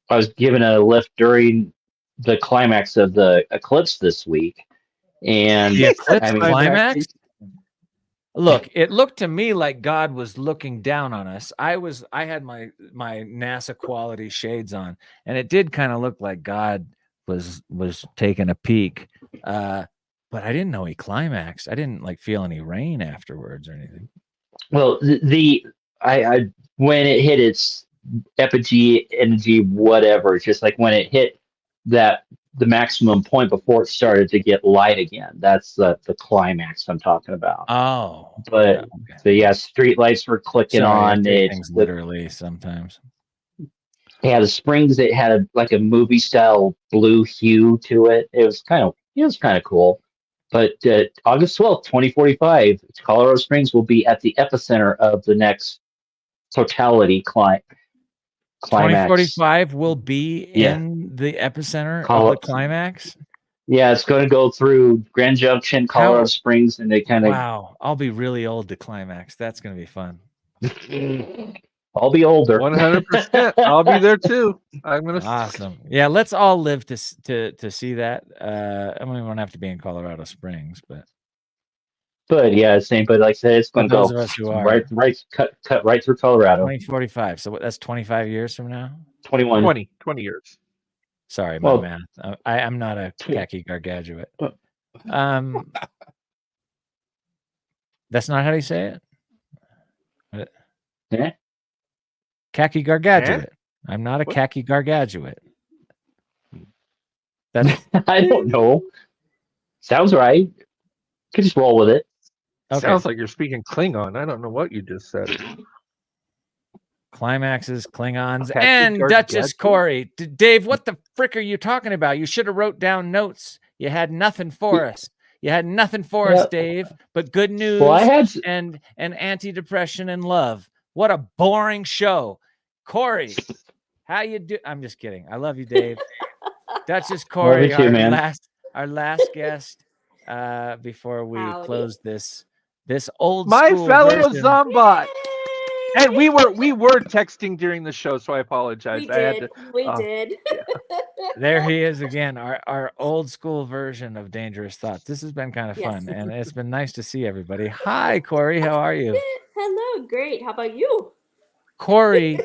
I was given a lift during the climax of the eclipse this week, And The eclipse I mean, climax? Look, it looked to me like God was looking down on us. I had my NASA quality shades on, and it did kind of look like God was taking a peek. But I didn't know he climaxed. I didn't like feel any rain afterwards or anything. well, I when it hit its epigee energy, whatever, it's just like when it hit the maximum point before it started to get light again. That's the climax I'm talking about. Oh, But okay. so yeah, street lights were clicking Sorry, I on. take things literally sometimes. Yeah, the springs, it had like a movie style blue hue to it. It was kind of cool. But August 12th, 2045, Colorado Springs will be at the epicenter of the next totality climax. 2045 will be Yeah. in the epicenter of the climax. Yeah, it's going to go through Grand Junction, Colorado Springs, and they kind of. Wow, I'll be really old to climax. That's going to be fun. I'll be older. 100%. I'll be there too. I'm gonna. Awesome. Yeah, let's all live to see that. I mean, we won't have to be in Colorado Springs, but yeah, same. But like I said, it's going to those go of us who are right, cut right through Colorado. 2045. So that's 25 years from now. 21. 20 years. Sorry, my math. I'm not a khaki gargaduate. That's not how you say it. Yeah. Khaki gargaduate. I'm not a khaki gargaduate. That's I don't know. Sounds right. Could just roll with it. okay. Sounds like you're speaking Klingon. I don't know what you just said. Climaxes, Klingons, Khaki and Duchess gargaduate. Corey. Dave, what the frick are you talking about? You should have wrote down notes. You had nothing for us. You had nothing for us, Dave, but good news and anti-depression and love. What a boring show. Corey, how you do? I'm just kidding. I love you, Dave. Duchess Corey, our last guest before we close this old my school fellow version. Zombot. And we were texting during the show, so I apologize. We did. Yeah. There he is again, our old school version of Dangerous Thoughts. This has been kind of fun, and it's been nice to see everybody. Hi, Corey. How are you? Hello. Great. How about you? Corey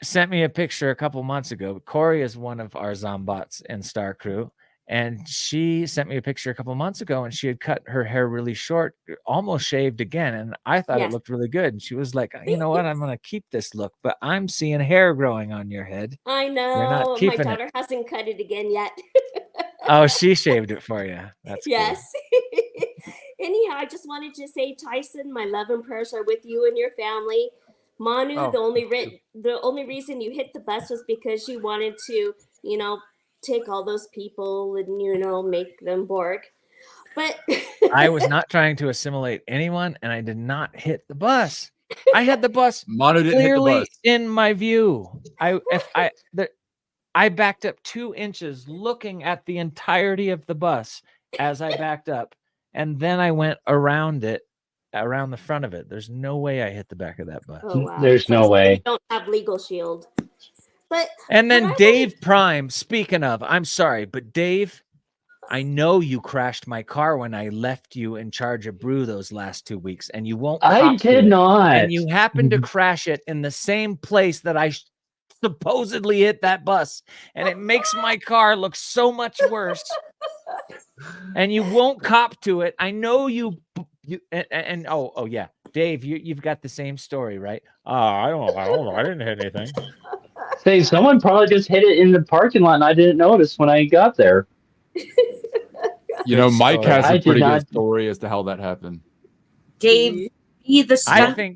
sent me a picture a couple months ago. Corey is one of our Zombots in Star Crew, and she sent me a picture a couple months ago, and she had cut her hair really short, almost shaved again, and I thought it looked really good. And she was like, "You know what? I'm going to keep this look, but I'm seeing hair growing on your head." I know. You're not keeping my daughter hasn't cut it again yet. Oh, she shaved it for you. That's yes. Anyhow, I just wanted to say, Tyson, my love and prayers are with you and your family. Manu, the only reason you hit the bus was because you wanted to, take all those people and, make them Borg. But I was not trying to assimilate anyone, and I did not hit the bus. I had the bus Manu didn't clearly hit the bus. in my view. I backed up 2 inches looking at the entirety of the bus as I backed up, and then I went around the front of it. There's no way I hit the back of that bus. Oh, wow. There's no way. You don't have legal shield. And then Dave Prime, speaking of, I'm sorry, but Dave, I know you crashed my car when I left you in charge of Brew those last 2 weeks, and you won't. I did not. And you happened to crash it in the same place that I supposedly hit that bus, and it makes my car look so much worse. And you won't cop to it. I know you oh yeah, Dave, you've got the same story, right? I don't know. I didn't hit anything. Say, someone probably just hit it in the parking lot, and I didn't notice when I got there. Mike has a pretty good story as to how that happened. Dave, be the stuff. Do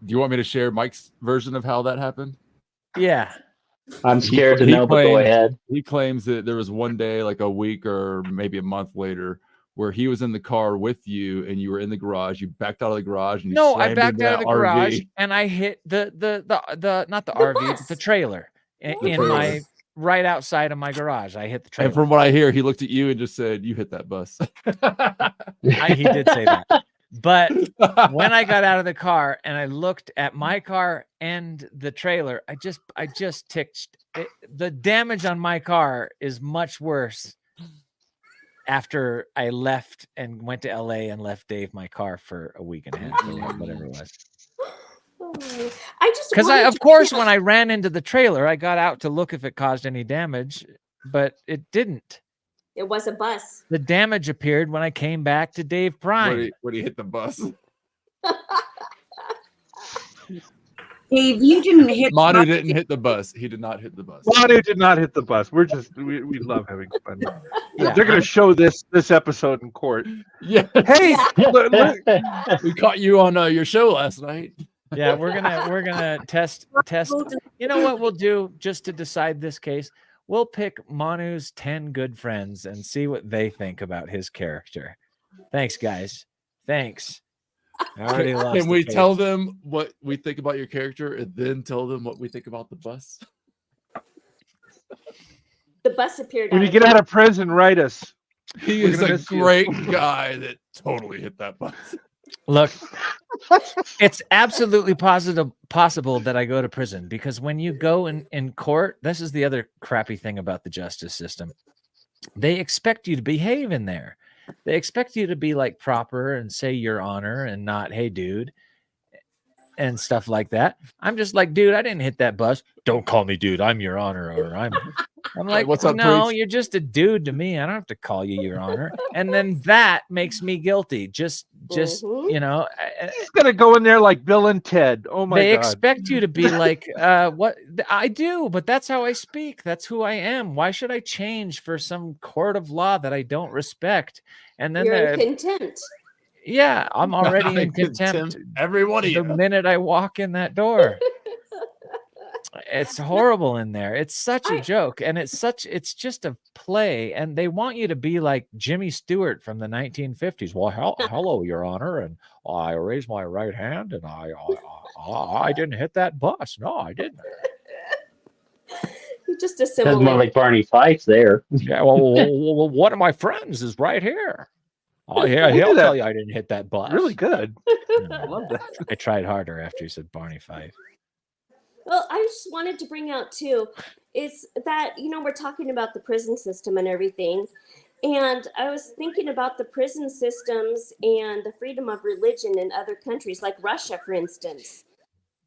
you want me to share Mike's version of how that happened? Yeah. I'm scared to know, but go ahead. He claims that there was one day, like a week or maybe a month later, where he was in the car with you and you were in the garage. You backed out of the garage. And I backed out of the garage and I hit the not the RV, but the trailer my right outside of my garage. I hit the trailer. And from what I hear, he looked at you and just said, "You hit that bus." He did say that. But when I got out of the car and I looked at my car and the trailer, I just ticked. The damage on my car is much worse after I left and went to LA and left Dave my car for a week and a half or whatever it was. I just Because wanted of to course, point when out- I ran into the trailer, I got out to look if it caused any damage, but it didn't. it was a bus. The damage appeared when I came back to Dave Prime. When he hit the bus. Dave, you didn't hit. Manu didn't hit the bus. He did not hit the bus. Manu did not hit the bus. We love having fun. Yeah. They're going to show this episode in court. Yeah. Hey, We caught you on your show last night. Yeah, we're gonna test. You know what we'll do just to decide this case? We'll pick Manu's 10 good friends and see what they think about his character. Thanks, guys. Thanks. I already lost. Can we tell them what we think about your character and then tell them what we think about the bus? The bus appeared. when you get out of prison, write us. He We're is gonna a miss you. great guy that totally hit that bus. Look, it's absolutely possible that I go to prison, because when you go in court, this is the other crappy thing about the justice system. They expect you to behave in there. They expect you to be like proper and say your honor and not, hey, dude, and stuff like that. I'm just like, dude, I didn't hit that bus. Don't call me dude. I'm your honor. Or I'm like, what's up, no, Preach? you're just a dude to me. I don't have to call you your honor. And then that makes me guilty. Just you know, He's going to go in there like Bill and Ted. Oh my they God. expect you to be like, what I do, but that's how I speak. That's who I am. Why should I change for some court of law that I don't respect? And then You're in contempt. yeah, I'm already in contempt. Every one of The you. minute I walk in that door. It's horrible in there. It's such a joke, and it's just a play, and they want you to be like Jimmy Stewart from the 1950s. Well, hello, Your Honor, and I raise my right hand, and I didn't hit that bus. No, I didn't. You just That's assimilate. more like Barney Fife there. Yeah, well, one of my friends is right here. Oh yeah, Look he'll at that. tell you I didn't hit that bus. Really good. Yeah. I love that. I tried harder after you said Barney Fife. Well, I just wanted to bring out too, is that, you know, we're talking about the prison system and everything. And I was thinking about the prison systems and the freedom of religion in other countries, like Russia, for instance.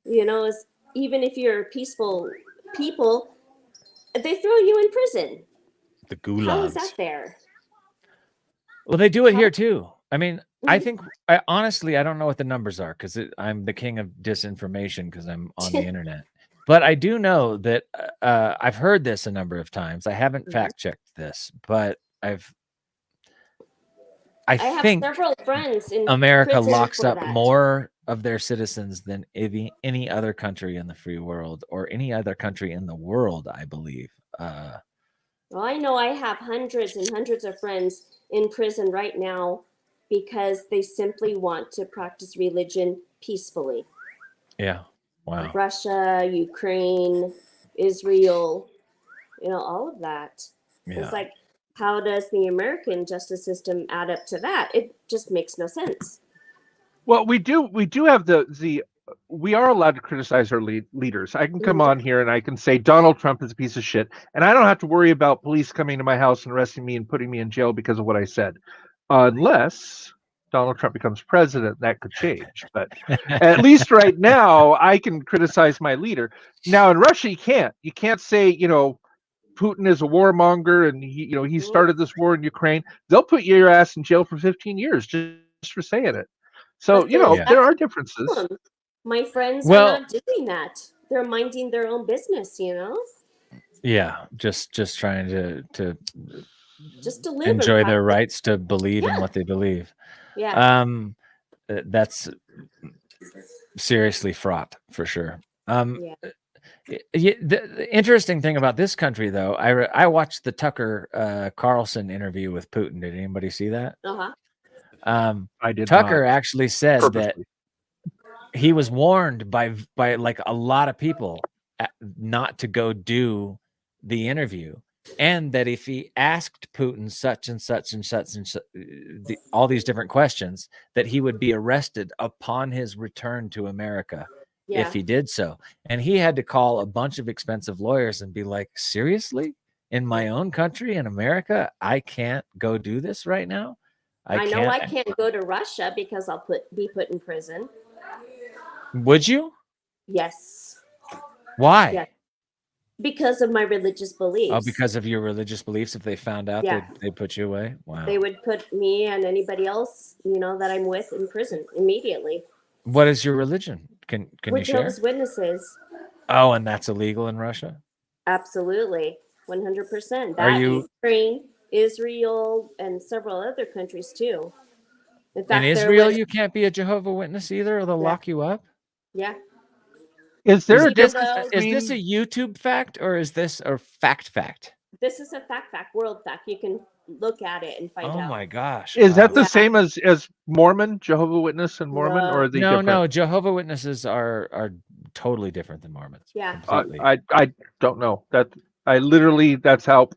You know, even if you're peaceful people, they throw you in prison. The gulags. How is that fair? Well, they do it here too. I mean, I think honestly, I don't know what the numbers are, because I'm the king of disinformation because I'm on the internet. But I do know that I've heard this a number of times. I haven't fact checked this, but I have think several friends in America prison locks for up that. more of their citizens than any other country in the free world, or any other country in the world, I believe. Well, I know I have hundreds and hundreds of friends in prison right now because they simply want to practice religion peacefully. Yeah. Wow. Russia, Ukraine, Israel, you know, all of that. Yeah. It's like, how does the American justice system add up to that? It just makes no sense. Well, we do have we are allowed to criticize our leaders. I can come on here and I can say Donald Trump is a piece of shit, and I don't have to worry about police coming to my house and arresting me and putting me in jail because of what I said, unless Donald Trump becomes president. That could change, but at least right now I can criticize my leader. Now in Russia, you can't say, you know, Putin is a warmonger and he started this war in Ukraine. They'll put your ass in jail for 15 years just for saying it. So, But you know, that's there are the differences. problem. My friends Well- are not doing that. They're minding their own business, you know? Yeah. Just trying to Just to live and enjoy their practice. rights to believe in what they believe. Yeah. That's seriously fraught for sure. The interesting thing about this country, though, I watched the Tucker Carlson interview with Putin. Did anybody see that? Uh-huh. I did. Tucker actually said that Purposely. he was warned by like a lot of people not to go do the interview, and that if he asked Putin such and such and such and such, all these different questions, that he would be arrested upon his return to America Yeah. if he did so. And he had to call a bunch of expensive lawyers and be like, seriously? in my own country in America, I can't go do this right now. I know I can't go to Russia because I'll be put in prison. Would you? Yes. Why? Yeah. Because of my religious beliefs. Oh, because of your religious beliefs. If they found out, they'd put you away. Wow. They would put me and anybody else, that I'm with, in prison immediately. What is your religion? Can We're you share? Jehovah's Witnesses. Oh, and that's illegal in Russia? Absolutely, 100%. Are you Ukraine, Israel, and several other countries too? In fact, in Israel, you can't be a Jehovah's Witness either, or they'll lock you up. Yeah. Is there a difference? Is this a YouTube fact or is this a fact? This is a fact, world fact. You can look at it and find out. Oh my gosh! Is that the same as Mormon, Jehovah's Witness, and Mormon, or are they different? No. Jehovah's Witnesses are totally different than Mormons. Yeah. I don't know that. I literally that's how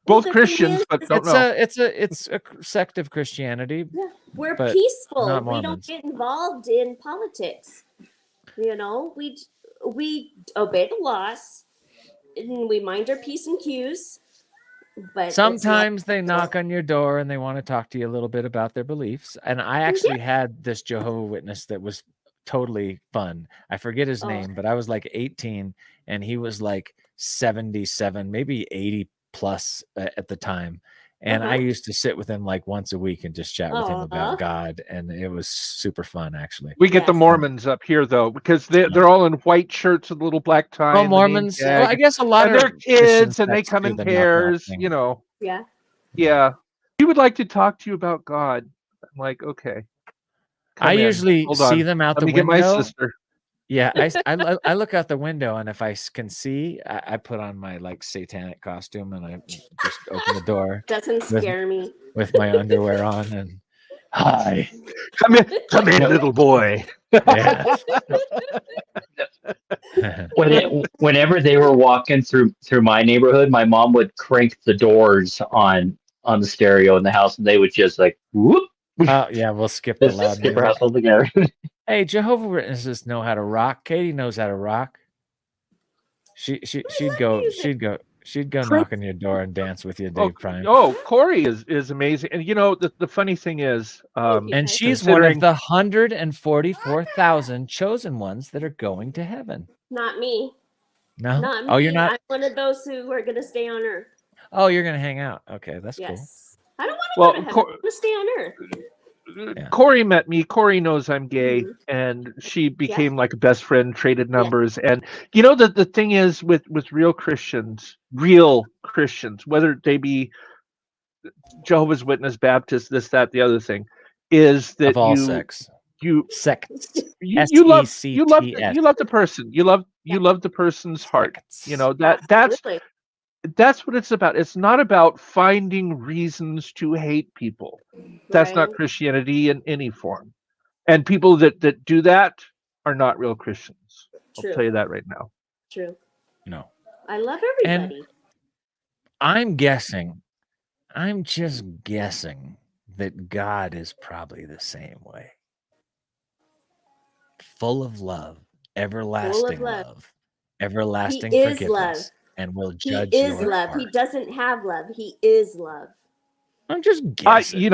both Christians, but don't know. It's a sect of Christianity. Yeah. We're peaceful. Not We don't get involved in politics. We obey the laws and we mind our P's and Q's. But sometimes they knock on your door and they want to talk to you a little bit about their beliefs. And I actually had this Jehovah's Witness that was totally fun. I forget his name, but I was like 18 and he was like 77, maybe 80 plus at the time. And I used to sit with him like once a week and just chat with him about God. And it was super fun, actually. We get the Mormons up here, though, because they're all in white shirts with little black ties. Oh, Mormons. Well, I guess a lot of they're kids and they come in pairs, Yeah. Yeah. We would like to talk to you about God. I'm like, okay. I usually see them out the window. Let me get my sister. Yeah, I look out the window, and if I can see, I put on my like satanic costume, and I just open the door. Doesn't scare me. With my underwear on, and hi, come in, little boy. Yeah. Whenever they were walking through my neighborhood, my mom would crank the doors on the stereo in the house, and they would just like whoop. Oh yeah, we'll skip the loud skip our household together. Hey, Jehovah's Witnesses know how to rock. Katie knows how to rock. She'd go knock on your door and dance with you, Dave Prime. Oh, Corey is amazing, and the funny thing is, and she's one of the 144,000 chosen ones that are going to heaven. Not me. No. Not me. Oh, you're not. I'm one of those who are going to stay on Earth. Oh, you're going to hang out. Okay, that's cool. I don't want to go to heaven. I want to stay on Earth. Yeah. Corey met me. Corey knows I'm gay, and she became like a best friend, traded numbers. And the thing is with real Christians, whether they be Jehovah's Witness, Baptist, this, that, the other thing, is that of all sects. You love the person. You love the person's heart. That's what it's about. It's not about finding reasons to hate people. That's not Christianity in any form. And people that do that are not real Christians. I'll tell you that right now. True. No. I love everybody. And I'm just guessing that God is probably the same way. Full of love, everlasting love, everlasting forgiveness. Love. And will judge. He is love. Heart. He doesn't have love. He is love. I'm just guessing.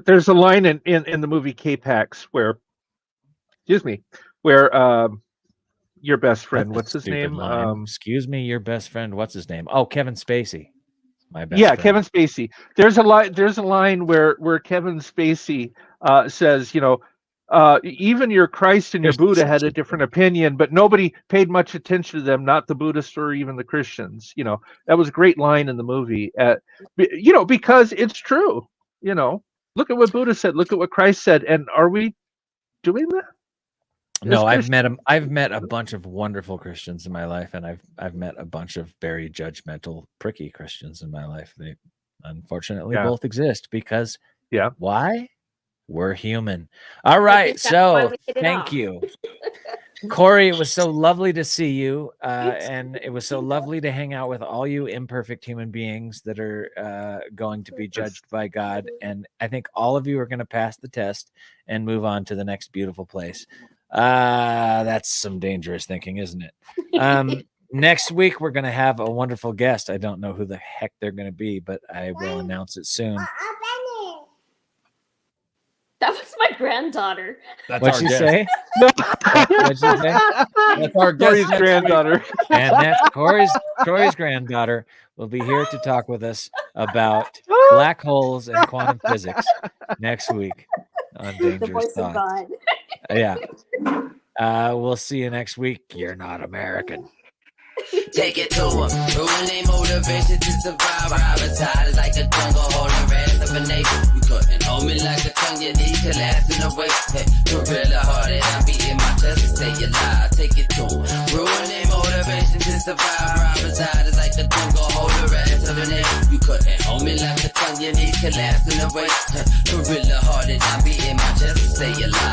There's a line in the movie K-Pax where your best friend, what's his name? Excuse me, your best friend, what's his name? Oh, Kevin Spacey. My best friend. Kevin Spacey. There's a line where Kevin Spacey says, even your Christ and your Buddha had a different opinion, but nobody paid much attention to them, not the Buddhists or even the Christians. That was a great line in the movie, because it's true. Look at what Buddha said, look at what Christ said. And are we doing that? No, I've met a bunch of wonderful Christians in my life, and I've met a bunch of very judgmental, pricky Christians in my life. They unfortunately both exist because why? We're human. All right. So thank you. Corey, it was so lovely to see you. And it was so lovely to hang out with all you imperfect human beings that are going to be judged by God. And I think all of you are going to pass the test and move on to the next beautiful place. That's some dangerous thinking, isn't it? Next week, we're going to have a wonderful guest. I don't know who the heck they're going to be, but I will announce it soon. That was my granddaughter. That's What'd our she guest. say? What'd she say? That's our guest Corey's next granddaughter. And that's Corey's granddaughter will be here to talk with us about black holes and quantum physics next week on The Dangerous voice of Thoughts. God. Yeah. We'll see you next week. You're not American. Take it to 'em. Ruining motivation to survive. Privatize like a jungle, holding rest of a nation. You couldn't hold me like a tongue, you need to last in the way. Hey, gorilla hearted, I'm beating my chest to stay alive. Take it to 'em. Ruining motivation to survive. Privatize like a jungle, holding rest of a nation. You couldn't hold me like a tongue, you need to last in the way. Hey, gorilla hearted, I'm beating my chest to stay alive.